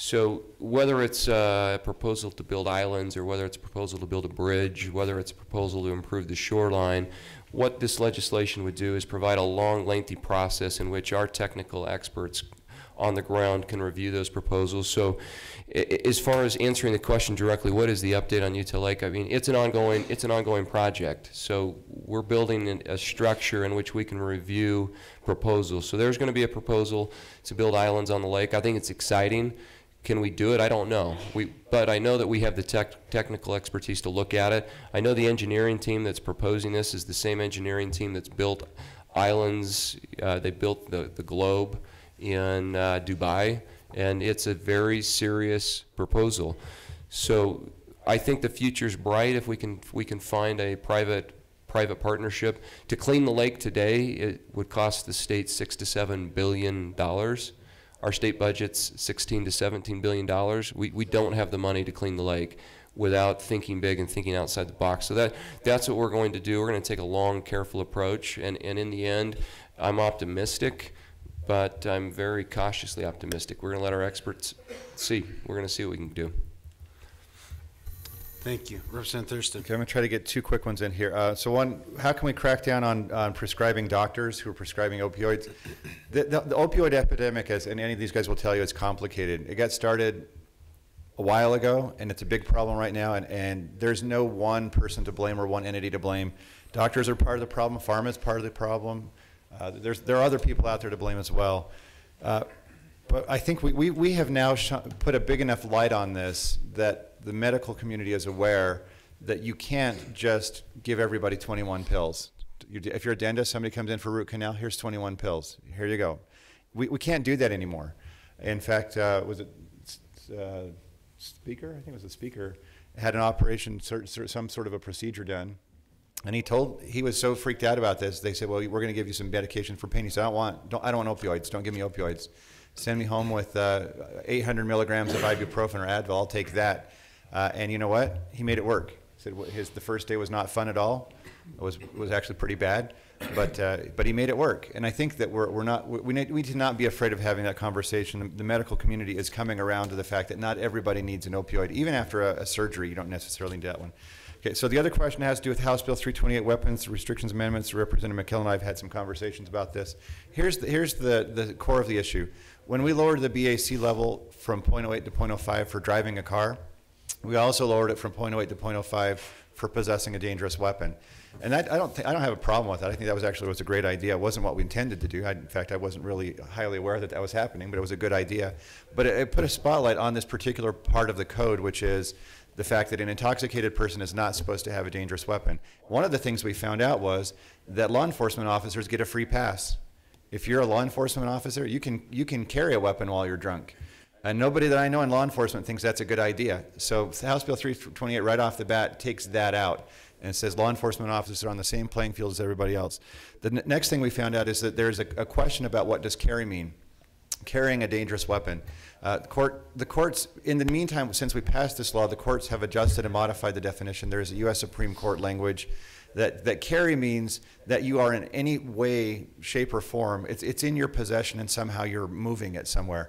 So whether it's a proposal to build islands, or whether it's a proposal to build a bridge, whether it's a proposal to improve the shoreline, what this legislation would do is provide a long, lengthy process in which our technical experts on the ground can review those proposals. So as far as answering the question directly, what is the update on Utah Lake? I mean, it's an ongoing project. So we're building a structure in which we can review proposals. So there's going to be a proposal to build islands on the lake. I think it's exciting. Can we do it? I don't know. But I know that we have the technical expertise to look at it. I know the engineering team that's proposing this is the same engineering team that's built islands. They built the Globe in Dubai, and it's a very serious proposal. So I think the future's bright if we can find a private partnership. To clean the lake today, it would cost the state $6 to $7 billion. Our state budget's $16 to $17 billion. We don't have the money to clean the lake without thinking big and thinking outside the box. So that's what we're going to do. We're going to take a long, careful approach, and in the end, I'm optimistic, but I'm very cautiously optimistic. We're going to let our experts see. We're going to see what we can do. Thank you. Representative Thurston. Okay, I'm going to try to get two quick ones in here. So one, how can we crack down on prescribing doctors who are prescribing opioids? The opioid epidemic, as and any of these guys will tell you, it's complicated. It got started a while ago, and it's a big problem right now, and there's no one person to blame or one entity to blame. Doctors are part of the problem. Pharma is part of the problem. There are other people out there to blame as well. But I think we have now put a big enough light on this that the medical community is aware that you can't just give everybody 21 pills. If you're a dentist, somebody comes in for root canal, here's 21 pills. Here you go. We can't do that anymore. In fact, was it Speaker? I think it was the Speaker had an operation, some sort of a procedure done. And he was so freaked out about this. They said, well, we're going to give you some medication for pain. He said, I don't want opioids. Don't give me opioids. Send me home with 800 milligrams of ibuprofen or Advil. I'll take that. And you know what? He made it work. He said the first day was not fun at all. It was actually pretty bad, but he made it work. And I think that we need to not be afraid of having that conversation. The medical community is coming around to the fact that not everybody needs an opioid. Even after a surgery, you don't necessarily need that one. Okay, so the other question has to do with House Bill 328, weapons restrictions amendments. Representative McKell and I have had some conversations about this. Here's the core of the issue. When we lowered the BAC level from .08 to .05 for driving a car, we also lowered it from .08 to .05 for possessing a dangerous weapon. And I don't have a problem with that. I think that was a great idea. It wasn't what we intended to do. In fact, I wasn't really highly aware that was happening, but it was a good idea. But it put a spotlight on this particular part of the code, which is the fact that an intoxicated person is not supposed to have a dangerous weapon. One of the things we found out was that law enforcement officers get a free pass. If you're a law enforcement officer, you can carry a weapon while you're drunk. And nobody that I know in law enforcement thinks that's a good idea. So House Bill 328 right off the bat takes that out and says law enforcement officers are on the same playing field as everybody else. The next thing we found out is that there's a question about what does carry mean. Carrying a dangerous weapon. The courts, in the meantime, since we passed this law, the courts have adjusted and modified the definition. There is a U.S. Supreme Court language that carry means that you are in any way, shape, or form, it's in your possession and somehow you're moving it somewhere.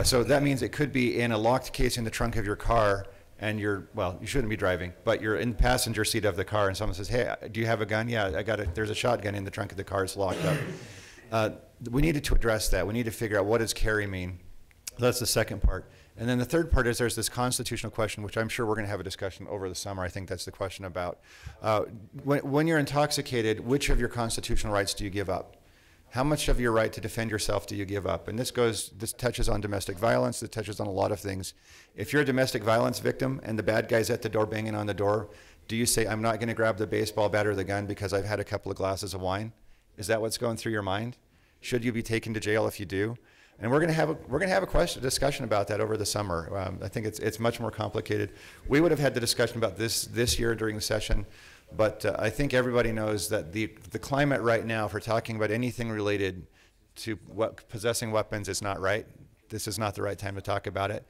So that means it could be in a locked case in the trunk of your car, and you shouldn't be driving, but you're in the passenger seat of the car, and someone says, hey, do you have a gun? Yeah, there's a shotgun in the trunk of the car, it's locked up. We needed to address that. We need to figure out what does carry mean. That's the second part. And then the third part is there's this constitutional question, which I'm sure we're going to have a discussion over the summer. I think that's the question about when you're intoxicated, which of your constitutional rights do you give up? How much of your right to defend yourself do you give up? And this touches on domestic violence. It touches on a lot of things. If you're a domestic violence victim and the bad guy's at the door banging on the door, do you say, I'm not going to grab the baseball bat or the gun because I've had a couple of glasses of wine? Is that what's going through your mind? Should you be taken to jail if you do? And we're going to have a discussion about that over the summer. I think it's much more complicated. We would have had the discussion about this year during the session, but I think everybody knows that the climate right now for talking about anything related to possessing weapons is not right. This is not the right time to talk about it.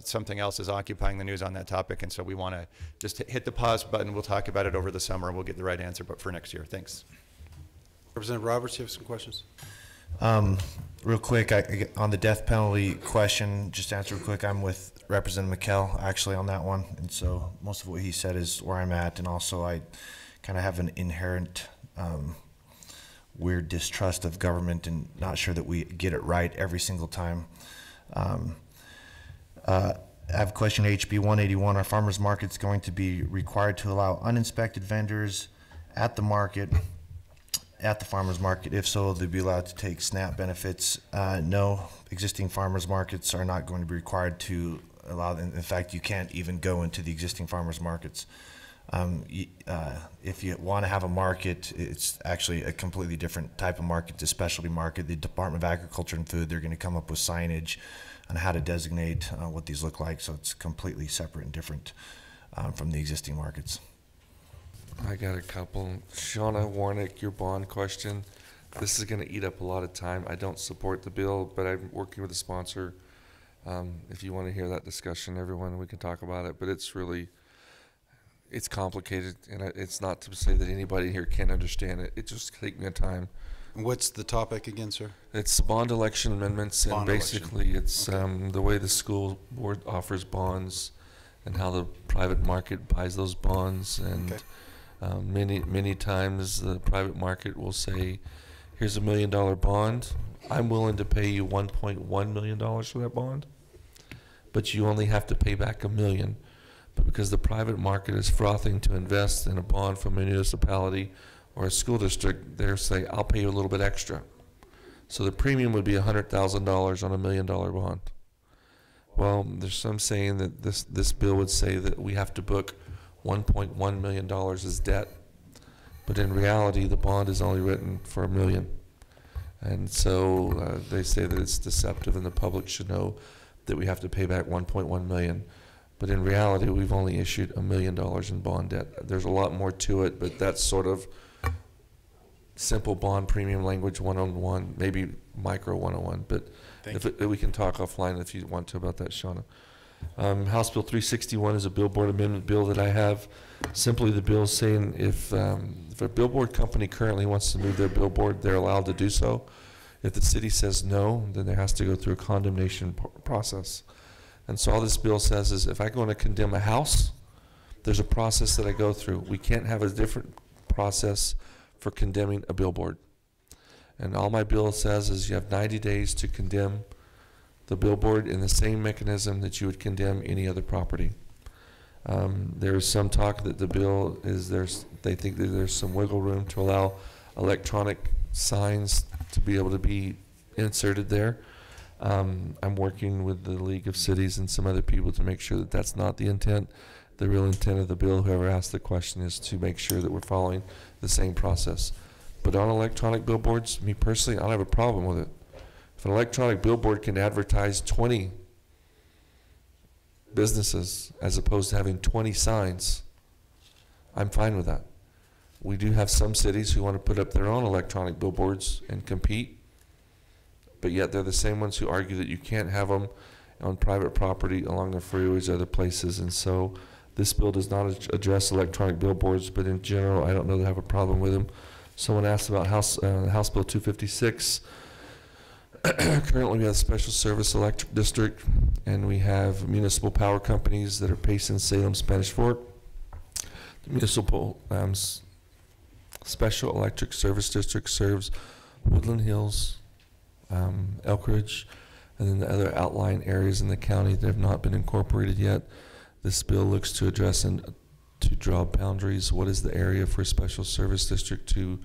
Something else is occupying the news on that topic, and so we want to just hit the pause button. We'll talk about it over the summer, and we'll get the right answer, but for next year. Thanks. Representative Roberts, you have some questions? Real quick, on the death penalty question, just to answer real quick, I'm with Representative McKell actually on that one, and so most of what he said is where I'm at, and also I kind of have an inherent weird distrust of government and not sure that we get it right every single time. I have a question, HB 181, are farmers markets going to be required to allow uninspected vendors at the market? At the farmers market? If so, they'd be allowed to take SNAP benefits. No, existing farmers markets are not going to be required to allow them. In fact, you can't even go into the existing farmers markets. If you want to have a market, it's actually a completely different type of market, it's a specialty market. The Department of Agriculture and Food, they're going to come up with signage on how to designate what these look like, so it's completely separate and different from the existing markets. I got a couple. Shauna Warnick, your bond question. This is going to eat up a lot of time. I don't support the bill, but I'm working with the sponsor. If you want to hear that discussion, everyone, we can talk about it. But it's complicated, and it's not to say that anybody here can't understand it. It just takes me time. What's the topic again, sir? It's bond election amendments, and Bond basically election. it's Okay. the way the school board offers bonds and how the private market buys those bonds. And Okay. many times the private market will say, here's $1 million bond. I'm willing to pay you $1.1 million for that bond, but you only have to pay back $1 million. But because the private market is frothing to invest in a bond from a municipality or a school district, they'll say, I'll pay you a little bit extra. So the premium would be $100,000 on $1 million bond. Well, there's some saying that this bill would say that we have to book $1.1 million as debt. But in reality, the bond is only written for $1 million. And so they say that it's deceptive and the public should know that we have to pay back $1.1 million. But in reality, we've only issued $1 million in bond debt. There's a lot more to it, but that's sort of simple bond premium language 101, maybe micro 101. But we can talk offline if you want to about that, Shauna. House Bill 361 is a billboard amendment bill that I have. Simply the bill saying if a billboard company currently wants to move their billboard, they're allowed to do so. If the city says no, then there has to go through a condemnation process. And so all this bill says is if I go to condemn a house, there's a process that I go through. We can't have a different process for condemning a billboard. And all my bill says is you have 90 days to condemn the billboard in the same mechanism that you would condemn any other property. There's some talk that the bill is they think that there's some wiggle room to allow electronic signs to be able to be inserted there. I'm working with the League of Cities and some other people to make sure that that's not the intent. The real intent of the bill, whoever asked the question, is to make sure that we're following the same process. But on electronic billboards, me personally, I don't have a problem with it. If an electronic billboard can advertise 20 businesses as opposed to having 20 signs, I'm fine with that. We do have some cities who want to put up their own electronic billboards and compete, but yet they're the same ones who argue that you can't have them on private property along the freeways or other places. And so this bill does not address electronic billboards, but in general, I don't know that I have a problem with them. Someone asked about House Bill 256. Currently, we have Special Service Electric District, and we have municipal power companies that are Payson, Salem, Spanish Fork. The Municipal Special Electric Service District serves Woodland Hills, Elk Ridge, and then the other outlying areas in the county that have not been incorporated yet. This bill looks to address and to draw boundaries. What is the area for a special service district to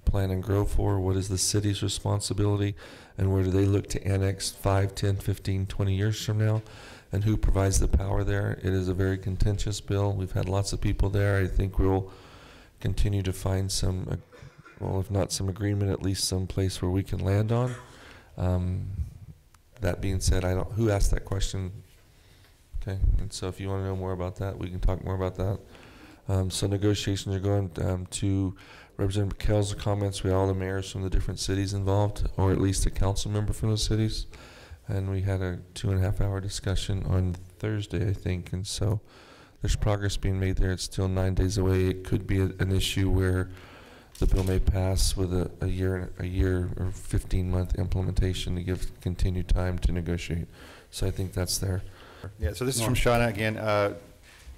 plan and grow for? What is the city's responsibility? And where do they look to annex 5, 10, 15, 20 years from now? And who provides the power there? It is a very contentious bill. We've had lots of people there. I think we'll continue to find some, well, if not some agreement, at least some place where we can land on. That being said, who asked that question? Okay, and so if you want to know more about that, we can talk more about that. So negotiations are going to Representative McHale's comments. We have all the mayors from the different cities involved, or at least a council member from those cities. And we had a 2.5-hour discussion on Thursday, I think. And so there's progress being made there. It's still 9 days away. It could be an issue where the bill may pass with a year or 15-month implementation to give continued time to negotiate. So I think that's there. Yeah, so this is from Shauna again.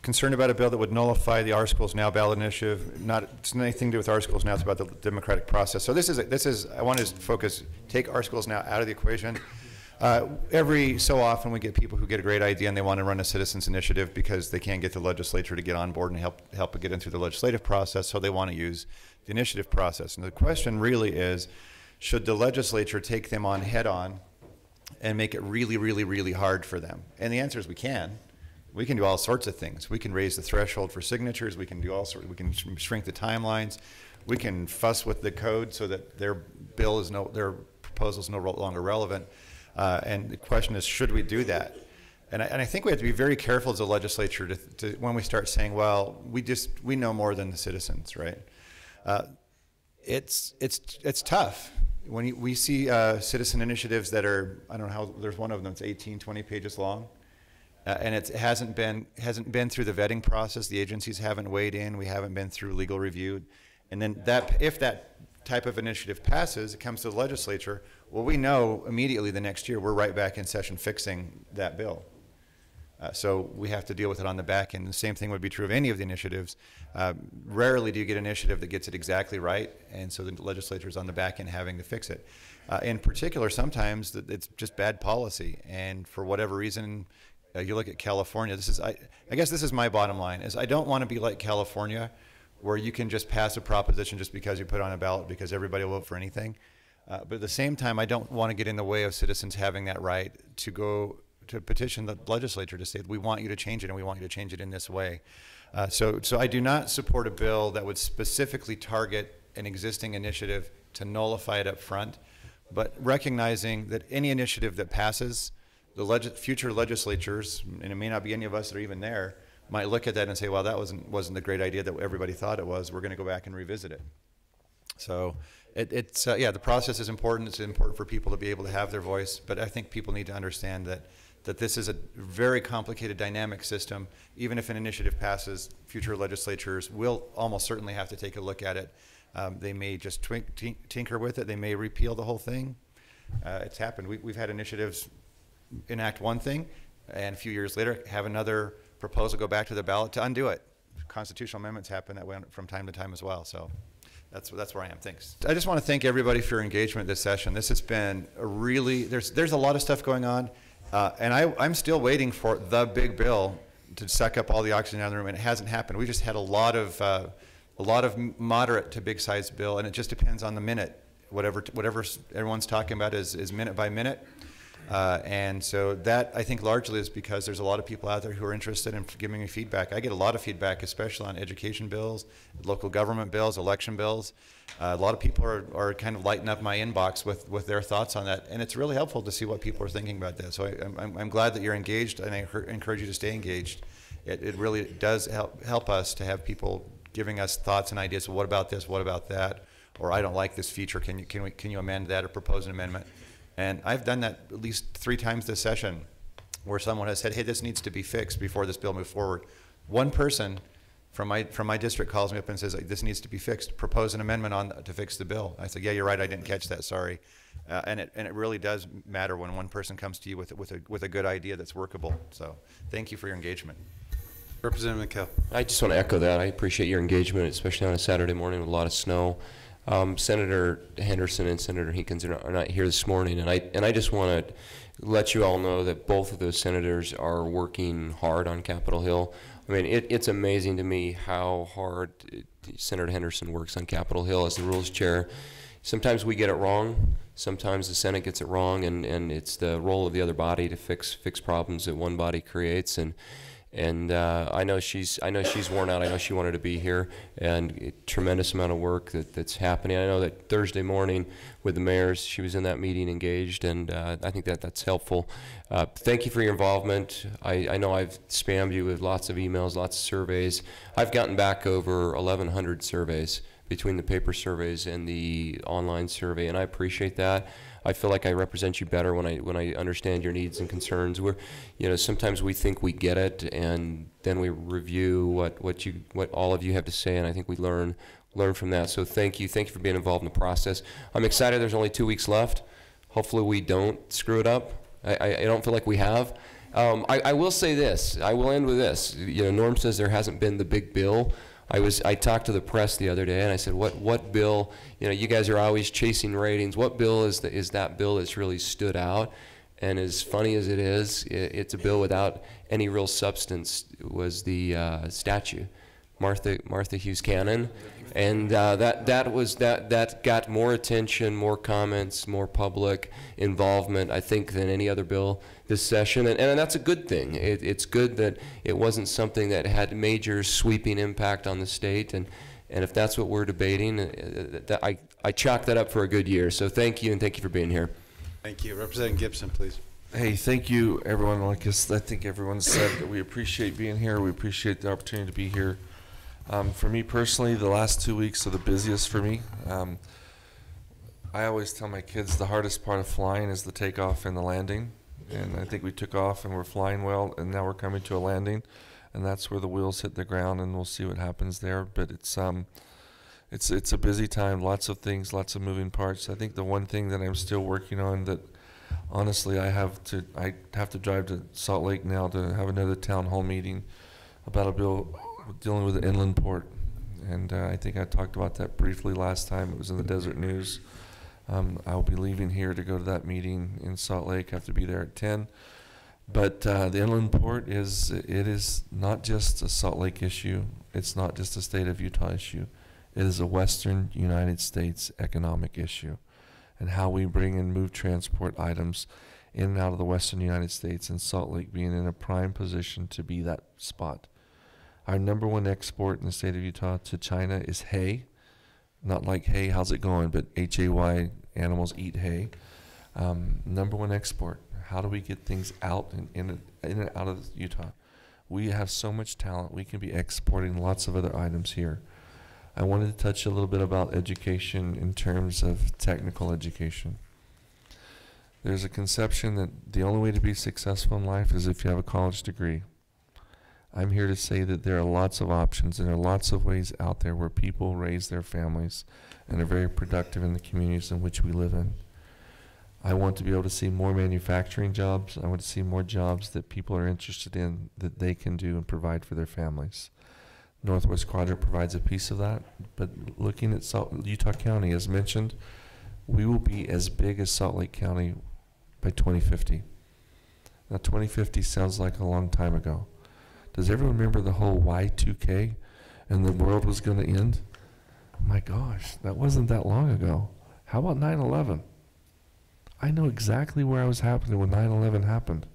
Concerned about a bill that would nullify the Our Schools Now ballot initiative. It's not anything to do with Our Schools Now. It's about the democratic process. So this is. I want to focus. Take Our Schools Now out of the equation. Every so often we get people who get a great idea and they want to run a citizens initiative because they can't get the legislature to get on board and help it get into the legislative process. So they want to use the initiative process. And the question really is, should the legislature take them on head on and make it really, really, really hard for them? And the answer is we can. We can do all sorts of things. We can raise the threshold for signatures. We can do all sorts. We can shrink the timelines. We can fuss with the code so that their proposal is no longer relevant. And the question is, should we do that? And I think we have to be very careful as a legislature when we start saying, well, we know more than the citizens, right? It's tough. When we see citizen initiatives that are, I don't know how, there's one of them that's 18, 20 pages long, and it hasn't been through the vetting process. The agencies haven't weighed in. We haven't been through legal review. And then if that type of initiative passes, it comes to the legislature, well, we know immediately the next year we're right back in session fixing that bill. So we have to deal with it on the back end. The same thing would be true of any of the initiatives. Rarely do you get an initiative that gets it exactly right, and so the legislature is on the back end having to fix it. In particular, sometimes it's just bad policy, and for whatever reason, you look at California. I guess this is my bottom line, is I don't want to be like California, where you can just pass a proposition just because you put it on a ballot because everybody will vote for anything. But at the same time, I don't want to get in the way of citizens having that right to go to petition the legislature to say, we want you to change it, and we want you to change it in this way. So I do not support a bill that would specifically target an existing initiative to nullify it up front, but recognizing that any initiative that passes, the future legislatures, and it may not be any of us that are even there, might look at that and say, well, that wasn't the great idea that everybody thought it was. We're going to go back and revisit it. So the process is important. It's important for people to be able to have their voice, but I think people need to understand that this is a very complicated dynamic system. Even if an initiative passes, future legislatures will almost certainly have to take a look at it. They may just tinker with it. They may repeal the whole thing. It's happened. We've had initiatives enact one thing, and a few years later have another proposal go back to the ballot to undo it. Constitutional amendments happen that way from time to time as well. So that's where I am. Thanks. I just want to thank everybody for your engagement this session. This has been a really, there's a lot of stuff going on. And I'm still waiting for the big bill to suck up all the oxygen out of the room, and it hasn't happened. We just had a lot of moderate to big size bill, and it just depends on the minute. Whatever everyone's talking about is minute by minute. And so that, I think, largely is because there's a lot of people out there who are interested in giving me feedback. I get a lot of feedback, especially on education bills, local government bills, election bills. A lot of people are kind of lighting up my inbox with their thoughts on that, and it's really helpful to see what people are thinking about that. So I'm glad that you're engaged, and I encourage you to stay engaged. It really does help us to have people giving us thoughts and ideas. What about this? What about that? Or I don't like this feature. Can you amend that or propose an amendment? And I've done that at least 3 times this session, where someone has said, hey, this needs to be fixed before this bill moves forward. One person from my district calls me up and says, this needs to be fixed. Propose an amendment to fix the bill. I said, yeah, you're right. I didn't catch that. Sorry. And it really does matter when one person comes to you with a good idea that's workable. So thank you for your engagement. Representative McHale. I just want to echo that. I appreciate your engagement, especially on a Saturday morning with a lot of snow. Senator Henderson and Senator Hinkins are not here this morning, and I just want to let you all know that both of those senators are working hard on Capitol Hill. I mean, it's amazing to me how hard Senator Henderson works on Capitol Hill as the Rules Chair. Sometimes we get it wrong. Sometimes the Senate gets it wrong, and it's the role of the other body to fix problems that one body creates. And I know she's worn out. I know she wanted to be here, and a tremendous amount of work that's happening. I know that Thursday morning with the mayors, she was in that meeting engaged, and I think that's helpful. Thank you for your involvement. I know I've spammed you with lots of emails, lots of surveys. I've gotten back over 1,100 surveys between the paper surveys and the online survey, and I appreciate that. I feel like I represent you better when I understand your needs and concerns. Sometimes we think we get it, and then we review what all of you have to say, and I think we learn from that. So thank you for being involved in the process. I'm excited. There's only 2 weeks left. Hopefully we don't screw it up. I don't feel like we have. I will say this. I will end with this. Norm says there hasn't been the big bill. I talked to the press the other day, and I said, what bill, you guys are always chasing ratings. What bill is that bill that's really stood out? And as funny as it is, it's a bill without any real substance. Was the statue, Martha Hughes Cannon, and that got more attention, more comments, more public involvement, I think, than any other bill this session, and that's a good thing. It's good that it wasn't something that had major sweeping impact on the state, and if that's what we're debating, I chalk that up for a good year. So thank you, and thank you for being here. Thank you. Representative Gibson, please. Hey, thank you, everyone. Like I think everyone said that we appreciate being here. We appreciate the opportunity to be here. For me personally, the last 2 weeks are the busiest for me. I always tell my kids the hardest part of flying is the takeoff and the landing. And I think we took off and we're flying well, and now we're coming to a landing, and that's where the wheels hit the ground, and we'll see what happens there. But it's a busy time, lots of things, lots of moving parts. I think the one thing that I'm still working on that honestly I have to drive to Salt Lake now to have another town hall meeting about a bill dealing with the inland port. And I think I talked about that briefly last time. It was in the Desert News. I'll be leaving here to go to that meeting in Salt Lake. I have to be there at 10. But the inland port is not just a Salt Lake issue. It's not just a state of Utah issue. It is a Western United States economic issue, and how we bring and move transport items in and out of the Western United States, and Salt Lake being in a prime position to be that spot. Our number one export in the state of Utah to China is hay. Not like, hey, how's it going, but H-A-Y, animals eat hay. Number one export. How do we get things out in and out of Utah? We have so much talent. We can be exporting lots of other items here. I wanted to touch a little bit about education in terms of technical education. There's a conception that the only way to be successful in life is if you have a college degree. I'm here to say that there are lots of options and there are lots of ways out there where people raise their families and are very productive in the communities in which we live in. I want to be able to see more manufacturing jobs. I want to see more jobs that people are interested in that they can do and provide for their families. Northwest Quadrant provides a piece of that, but looking at Utah County, as mentioned, we will be as big as Salt Lake County by 2050. Now 2050 sounds like a long time ago. Does everyone remember the whole Y2K and the world was going to end? My gosh, that wasn't that long ago. How about 9/11? I know exactly where I was happening when 9/11 happened.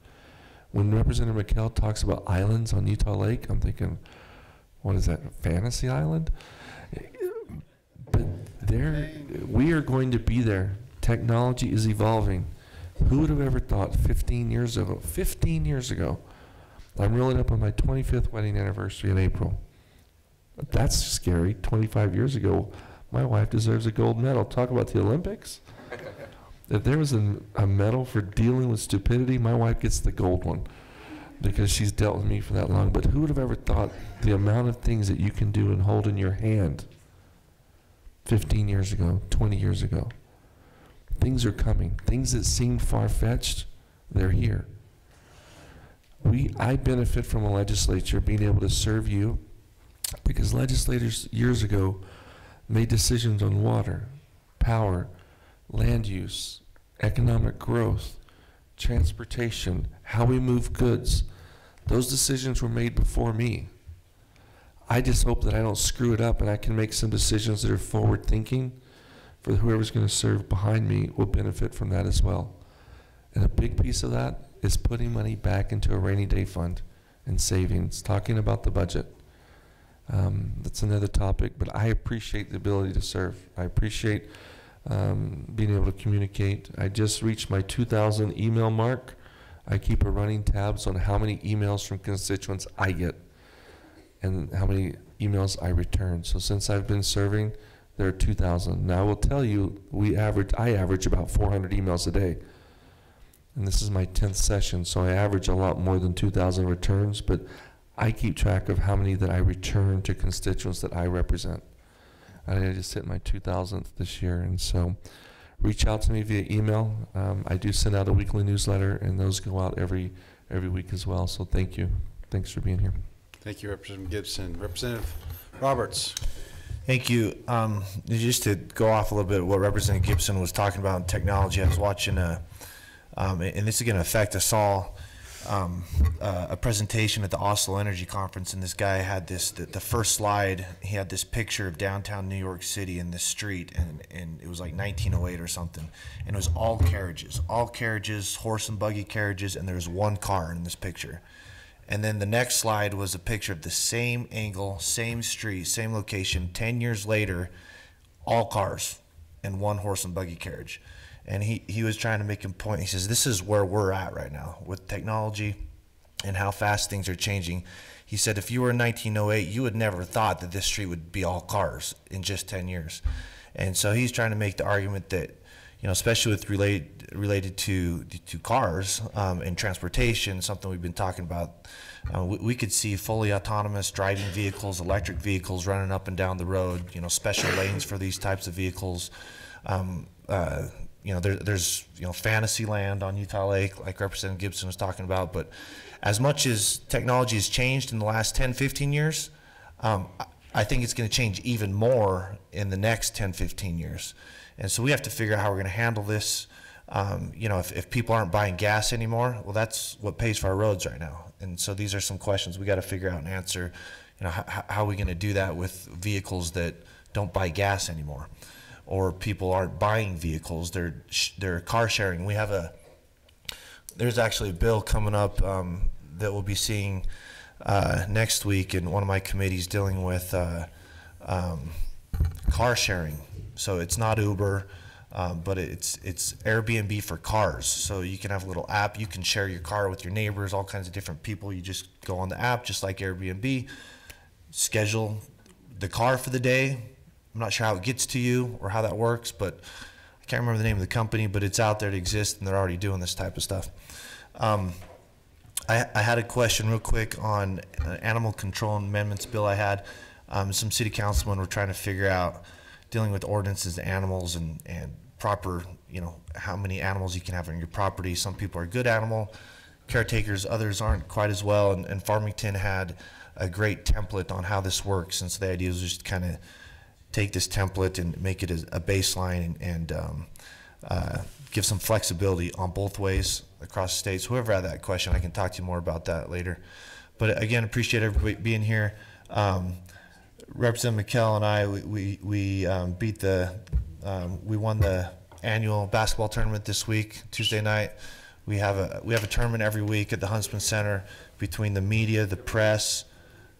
When Representative McKell talks about islands on Utah Lake, I'm thinking, what is that, a fantasy island? But there, we are going to be there. Technology is evolving. Who would have ever thought 15 years ago, 15 years ago, I'm rolling up on my 25th wedding anniversary in April. That's scary. 25 years ago, my wife deserves a gold medal. Talk about the Olympics. If there was a medal for dealing with stupidity, my wife gets the gold one because she's dealt with me for that long. But who would have ever thought the amount of things that you can do and hold in your hand 15 years ago, 20 years ago? Things are coming. Things that seemed far-fetched, they're here. I benefit from a legislature being able to serve you because legislators years ago made decisions on water, power, land use, economic growth, transportation, how we move goods. Those decisions were made before me. I just hope that I don't screw it up and I can make some decisions that are forward thinking for whoever's going to serve behind me will benefit from that as well. And a big piece of that is putting money back into a rainy day fund and savings, talking about the budget. That's another topic, but I appreciate the ability to serve. I appreciate being able to communicate. I just reached my 2,000 email mark. I keep a running tabs on how many emails from constituents I get and how many emails I return. So since I've been serving, there are 2,000. Now I will tell you, I average about 400 emails a day. And this is my 10th session, so I average a lot more than 2,000 returns, but I keep track of how many that I return to constituents that I represent. I just hit my 2,000th this year, and so reach out to me via email. I do send out a weekly newsletter, and those go out every week as well, so thank you. Thanks for being here. Thank you, Representative Gibson. Representative Roberts. Thank you. Just to go off a little bit what Representative Gibson was talking about in technology, I was watching and this is going to affect us all, a presentation at the Oslo Energy Conference, and this guy had the first slide, he had this picture of downtown New York City in this street, and it was like 1908 or something, and it was all carriages, horse and buggy carriages, and there was one car in this picture. And then the next slide was a picture of the same angle, same street, same location, 10 years later, all cars and one horse and buggy carriage. and he was trying to make a point. He says, this is where we're at right now with technology and how fast things are changing. He said, if you were in 1908, you would never thought that this street would be all cars in just 10 years. And so he's trying to make the argument that, especially with related to cars and transportation, something we've been talking about, we could see fully autonomous driving vehicles, electric vehicles running up and down the road, special lanes for these types of vehicles. There's fantasy land on Utah Lake, like Representative Gibson was talking about, but as much as technology has changed in the last 10, 15 years, I think it's going to change even more in the next 10, 15 years. And so we have to figure out how we're going to handle this. If people aren't buying gas anymore, well, that's what pays for our roads right now. And so these are some questions we got to figure out and answer. How are we going to do that with vehicles that don't buy gas anymore? Or people aren't buying vehicles, they're car sharing. There's actually a bill coming up that we'll be seeing next week in one of my committees dealing with car sharing. So it's not Uber, but it's Airbnb for cars. So you can have a little app, you can share your car with your neighbors, all kinds of different people. You just go on the app, just like Airbnb, schedule the car for the day. I'm not sure how it gets to you or how that works, but I can't remember the name of the company, but it's out there to exist, and they're already doing this type of stuff. I had a question real quick on animal control amendments bill I had. Some city councilmen were trying to figure out dealing with ordinances, animals, and proper, how many animals you can have on your property. Some people are good animal caretakers, others aren't quite as well, and Farmington had a great template on how this works, and so the idea was just kind of take this template and make it a baseline and give some flexibility on both ways across the states. Whoever had that question, I can talk to you more about that later. But again, appreciate everybody being here. Representative McKell and I, we won the annual basketball tournament this week, Tuesday night. We have a tournament every week at the Huntsman Center between the media, the press,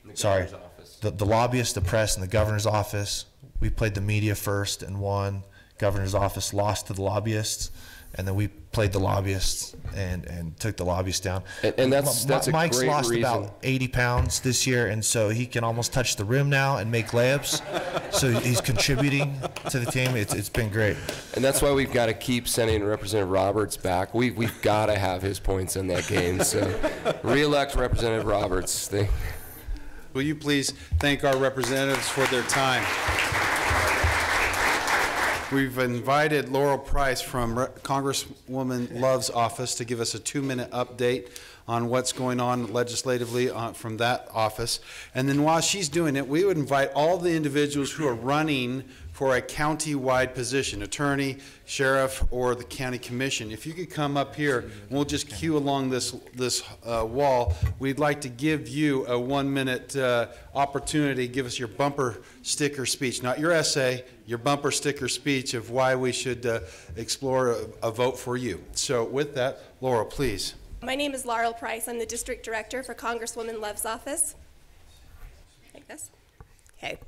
the lobbyists, the press, and the governor's office. We played the media first and won. Governor's office lost to the lobbyists, and then we played the lobbyists and took the lobbyists down. And that's a Mike's great lost reason. about 80 pounds this year, and so he can almost touch the rim now and make layups. So he's contributing to the team. It's been great. And that's why we've got to keep sending Representative Roberts back. We've got to have his points in that game. So re-elect Representative Roberts. Will you please thank our representatives for their time? We've invited Laurel Price from Congresswoman Love's office to give us a 2-minute update on what's going on legislatively from that office. And then while she's doing it, we would invite all the individuals who are running for a county-wide position, attorney, sheriff, or the county commission. If you could come up here, and we'll just queue along this wall. We'd like to give you a 1-minute opportunity. Give us your bumper sticker speech, not your essay, your bumper sticker speech of why we should explore a vote for you. So with that, Laurel, please. My name is Laurel Price. I'm the district director for Congresswoman Love's office. Like this. Okay.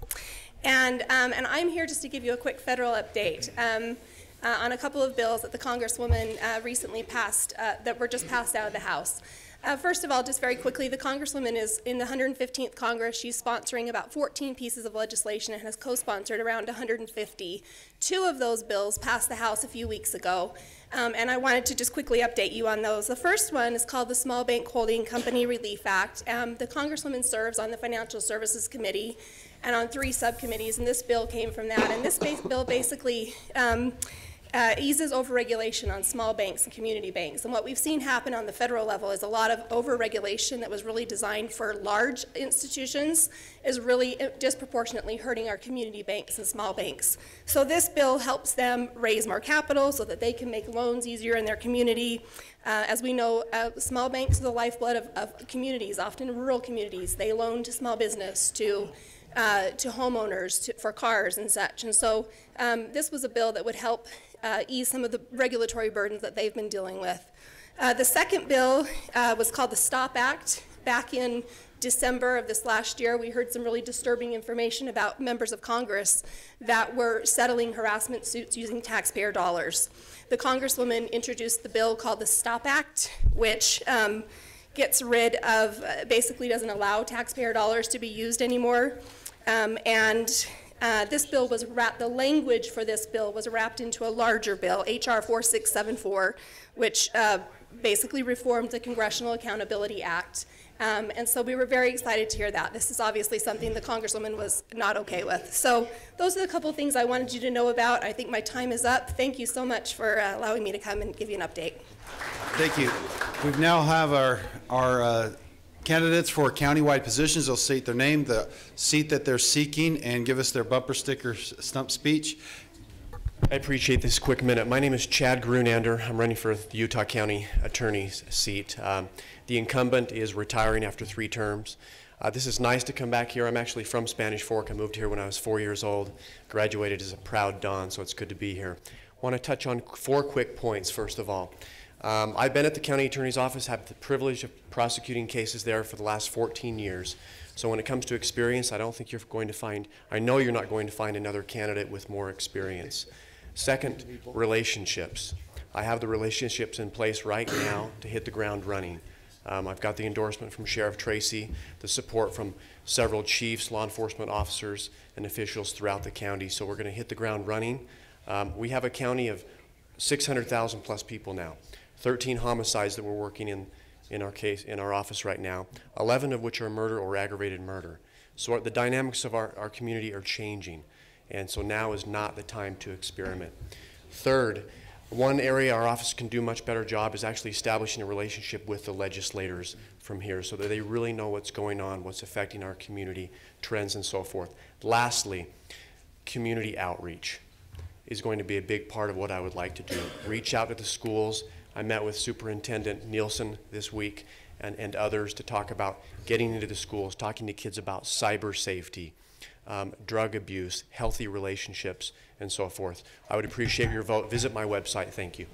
And I'm here just to give you a quick federal update on a couple of bills that the Congresswoman recently passed, that were just passed out of the House. First of all, just very quickly, the Congresswoman is in the 115th Congress. She's sponsoring about 14 pieces of legislation and has co-sponsored around 150. 2 of those bills passed the House a few weeks ago, and I wanted to just quickly update you on those. The first one is called the Small Bank Holding Company Relief Act. The Congresswoman serves on the Financial Services Committee and on 3 subcommittees, and this bill came from that. And this bill basically eases overregulation on small banks and community banks. And what we've seen happen on the federal level is a lot of overregulation that was really designed for large institutions is really disproportionately hurting our community banks and small banks. So this bill helps them raise more capital so that they can make loans easier in their community. As we know, small banks are the lifeblood of communities, often rural communities. They loan to small business, to homeowners, for cars and such. And so this was a bill that would help ease some of the regulatory burdens that they've been dealing with. The second bill was called the STOP Act. Back in December of this last year, we heard some really disturbing information about members of Congress that were settling harassment suits using taxpayer dollars. The Congresswoman introduced the bill called the STOP Act, which gets rid of, basically doesn't allow taxpayer dollars to be used anymore. This bill was the language for this bill was wrapped into a larger bill, H.R. 4674, which basically reformed the Congressional Accountability Act. And so we were very excited to hear that. This is obviously something the Congresswoman was not okay with. So those are the couple things I wanted you to know about. I think my time is up. Thank you so much for allowing me to come and give you an update. Thank you. We now have our candidates for countywide positions. They'll state their name, the seat that they're seeking, and give us their bumper sticker stump speech. I appreciate this quick minute. My name is Chad Grunander. I'm running for the Utah County Attorney's seat. The incumbent is retiring after 3 terms. This is nice to come back here. I'm actually from Spanish Fork. I moved here when I was 4 years old, graduated as a proud Don, so it's good to be here. I want to touch on 4 quick points, first of all. I've been at the county attorney's office, have the privilege of prosecuting cases there for the last 14 years. So when it comes to experience, I don't think you're going to find, I know you're not going to find another candidate with more experience. Second, relationships. I have the relationships in place right now to hit the ground running. I've got the endorsement from Sheriff Tracy, the support from several chiefs, law enforcement officers, and officials throughout the county. So we're going to hit the ground running. We have a county of 600,000 plus people now. 13 homicides that we're working in our office right now, 11 of which are murder or aggravated murder. So the dynamics of our community are changing, and so now is not the time to experiment. Third, one area our office can do a much better job is actually establishing a relationship with the legislators from here so that they really know what's going on, what's affecting our community, trends and so forth. Lastly, community outreach is going to be a big part of what I would like to do. Reach out to the schools. I met with Superintendent Nielsen this week and others to talk about getting into the schools, talking to kids about cyber safety, drug abuse, healthy relationships, and so forth. I would appreciate your vote. Visit my website. Thank you.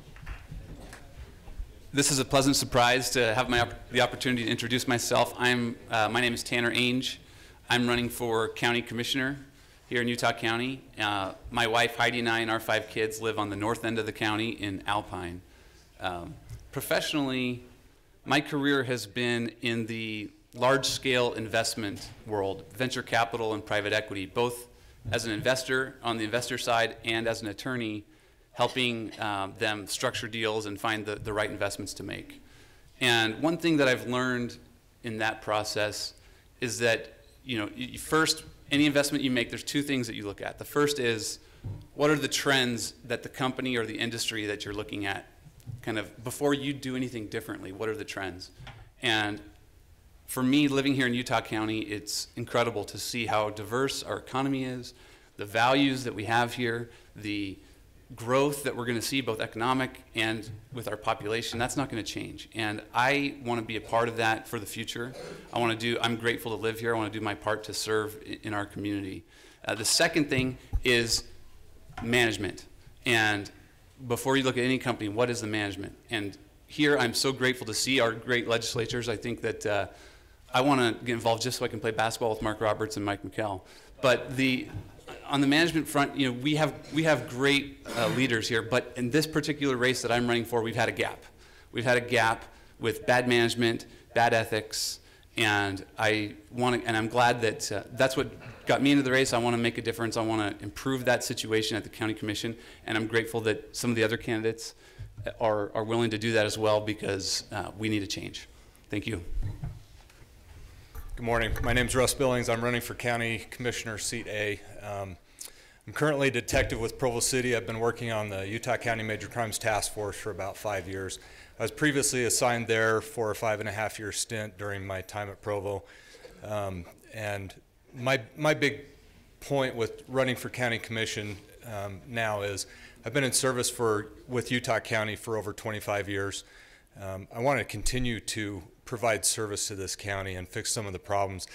This is a pleasant surprise to have the opportunity to introduce myself. My name is Tanner Ainge. I'm running for County Commissioner here in Utah County. My wife Heidi and I and our 5 kids live on the north end of the county in Alpine. Professionally, my career has been in the large-scale investment world, venture capital and private equity, both as an investor on the investor side and as an attorney, helping them structure deals and find the right investments to make. And one thing that I've learned in that process is that, first, any investment you make, there's 2 things that you look at. The first is, what are the trends that the company or the industry that you're looking at, kind of before you do anything differently, what are the trends? And for me, living here in Utah County, it's incredible to see how diverse our economy is, the values that we have here, the growth that we're going to see, both economic and with our population. That's not going to change. And I want to be a part of that for the future. I'm grateful to live here. I want to do my part to serve in our community. The second thing is management. And before you look at any company, what is the management? And here I'm so grateful to see our great legislators. I think that I want to get involved just so I can play basketball with Mark Roberts and Mike McKell. But on the management front, we have great leaders here. But in this particular race that I'm running for, we've had a gap. We've had a gap with bad management, bad ethics, and I'm glad that that's what got me into the race. I want to make a difference. I want to improve that situation at the county commission, and I'm grateful that some of the other candidates are willing to do that as well, because we need a change. Thank you. Good morning. My name is Russ Billings. I'm running for County Commissioner Seat A. I'm currently a detective with Provo City. I've been working on the Utah County Major Crimes Task Force for about 5 years. I was previously assigned there for a 5.5-year stint during my time at Provo. And my big point with running for County Commission now is I've been in service with Utah County for over 25 years. I want to continue to provide service to this county and fix some of the problems.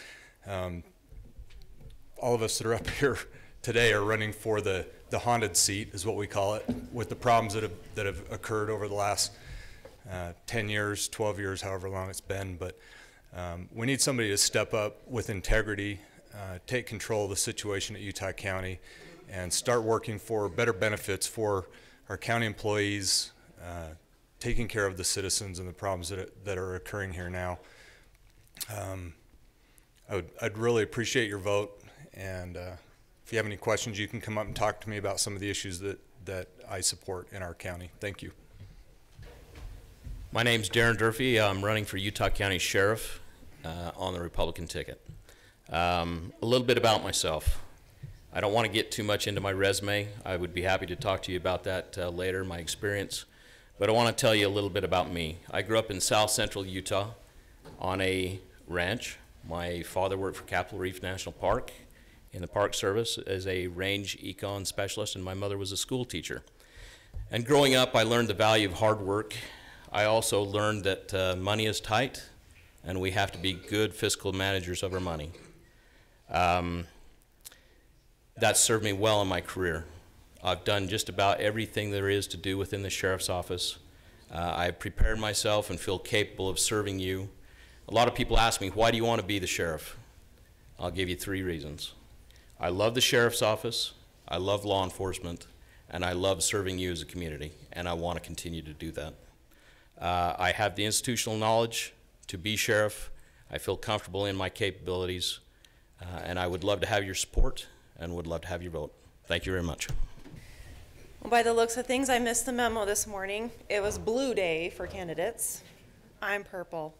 All of us that are up here today are running for the haunted seat, is what we call it, with the problems that have occurred over the last 10 years, 12 years, however long it's been. But We need somebody to step up with integrity, take control of the situation at Utah County, and start working for better benefits for our county employees, taking care of the citizens and the problems that are occurring here now. I'd really appreciate your vote, and if you have any questions, you can come up and talk to me about some of the issues that I support in our county. Thank you. My name's Darren Durfee. I'm running for Utah County Sheriff on the Republican ticket. A little bit about myself. I don't want to get too much into my resume. I would be happy to talk to you about that later, my experience. But I want to tell you a little bit about me. I grew up in south central Utah on a ranch. My father worked for Capitol Reef National Park in the Park Service as a range econ specialist, and my mother was a school teacher. And growing up, I learned the value of hard work. I also learned that money is tight, and we have to be good fiscal managers of our money. That served me well in my career. I've done just about everything there is to do within the sheriff's office. I've prepared myself and feel capable of serving you. A lot of people ask me, why do you want to be the sheriff? I'll give you 3 reasons. I love the sheriff's office, I love law enforcement, and I love serving you as a community, and I want to continue to do that. I have the institutional knowledge to be sheriff. I feel comfortable in my capabilities, and I would love to have your support and would love to have your vote. Thank you very much. Well, by the looks of things, I missed the memo this morning. It was blue day for candidates. I'm purple.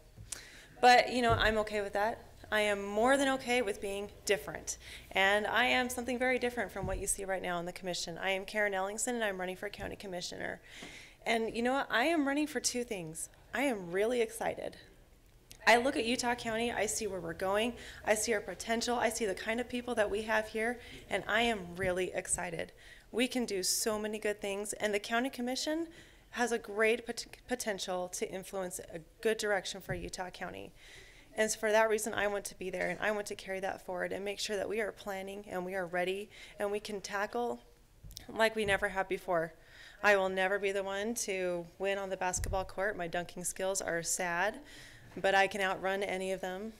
But, you know, I'm okay with that. I am more than okay with being different. And I am something very different from what you see right now on the commission. I am Karen Ellingson, and I'm running for county commissioner. And you know what? I am running for 2 things. I am really excited. I look at Utah County, I see where we're going, I see our potential, I see the kind of people that we have here, and I am really excited. We can do so many good things, and the county commission has a great potential to influence a good direction for Utah County. And so for that reason, I want to be there, and I want to carry that forward and make sure that we are planning and we are ready and we can tackle like we never have before. I will never be the one to win on the basketball court. My dunking skills are sad, but I can outrun any of them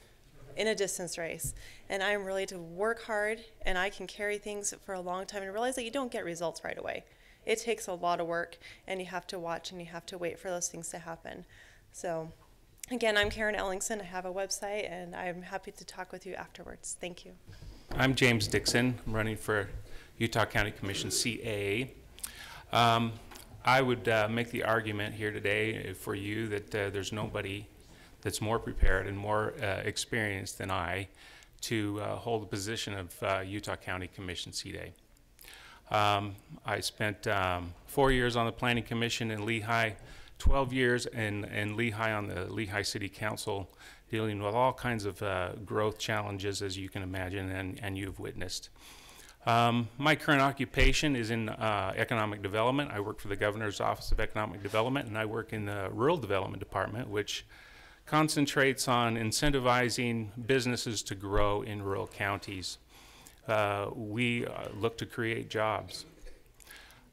in a distance race. And I'm really to work hard, and I can carry things for a long time and realize that you don't get results right away. It takes a lot of work, and you have to watch and you have to wait for those things to happen. So again, I'm Karen Ellingson. I have a website, and I'm happy to talk with you afterwards. Thank you. I'm James Dixon. I'm running for Utah County Commission seat A. I would make the argument here today for you that there's nobody that's more prepared and more experienced than I to hold the position of Utah County Commission seat A. I spent 4 years on the Planning Commission in Lehigh, 12 years in Lehigh on the Lehigh City Council, dealing with all kinds of growth challenges, as you can imagine, and you've witnessed. My current occupation is in economic development. I work for the Governor's Office of Economic Development, and I work in the Rural Development Department, which concentrates on incentivizing businesses to grow in rural counties. We look to create jobs.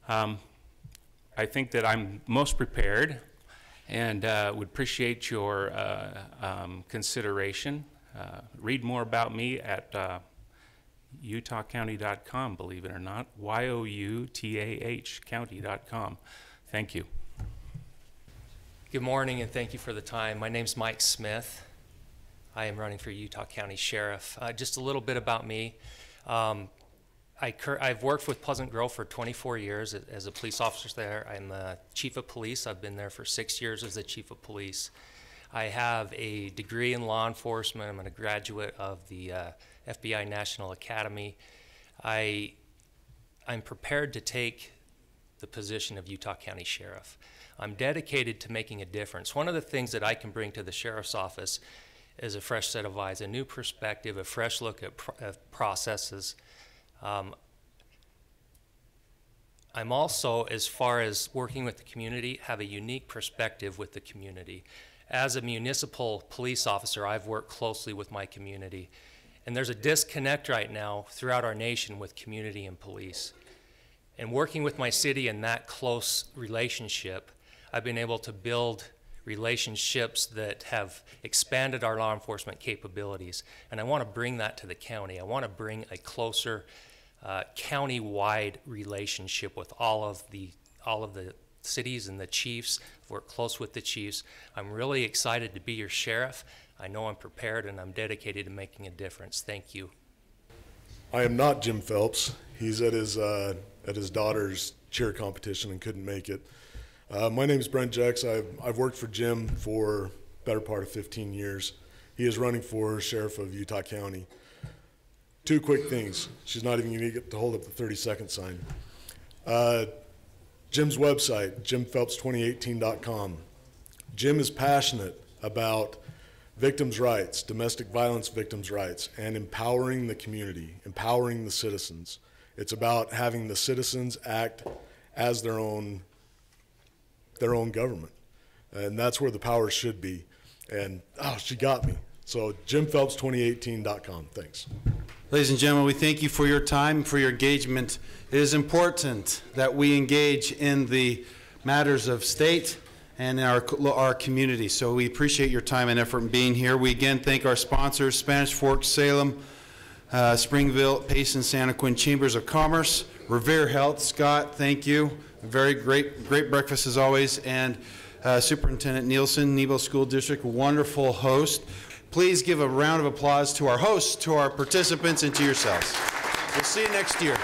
I think that I'm most prepared and would appreciate your consideration. Read more about me at utahcounty.com, believe it or not, YOUTAH county.com. Thank you. Good morning, and thank you for the time. My name's Mike Smith. I am running for Utah County Sheriff. Just a little bit about me. I've worked with Pleasant Grove for 24 years as a police officer there. I'm the chief of police. I've been there for 6 years as the chief of police. I have a degree in law enforcement. I'm a graduate of the FBI National Academy. I'm prepared to take the position of Utah County Sheriff. I'm dedicated to making a difference. One of the things that I can bring to the Sheriff's Office is a fresh set of eyes, a new perspective, a fresh look at processes. I'm also, as far as working with the community, have a unique perspective with the community. As a municipal police officer, I've worked closely with my community. And there's a disconnect right now throughout our nation with community and police. And working with my city in that close relationship, I've been able to build relationships that have expanded our law enforcement capabilities. And I want to bring that to the county. I want to bring a closer county-wide relationship with all of the cities and the chiefs. Work close with the chiefs. I'm really excited to be your sheriff. I know I'm prepared and I'm dedicated to making a difference. Thank you. I am not Jim Phelps. He's at his daughter's cheer competition and couldn't make it. My name is Brent Jex. I've worked for Jim for better part of 15 years. He is running for sheriff of Utah County. Two quick things. She's not even going to get to hold up the 30-second sign. Jim's website, jimphelps2018.com. Jim is passionate about victims' rights, domestic violence victims' rights, and empowering the community, empowering the citizens. It's about having the citizens act as their own government. And that's where the power should be. And, oh, she got me. So jimphelps2018.com. Thanks. Ladies and gentlemen, we thank you for your time, for your engagement. It is important that we engage in the matters of state and our community. So we appreciate your time and effort in being here. We again thank our sponsors, Spanish Fork, Salem, Springville, Payson, Santaquin Chambers of Commerce, Revere Health. Scott, thank you. Very great breakfast as always. And Superintendent Nielsen, Nebo School District, wonderful host. Please give a round of applause to our hosts, to our participants, and to yourselves. We'll see you next year.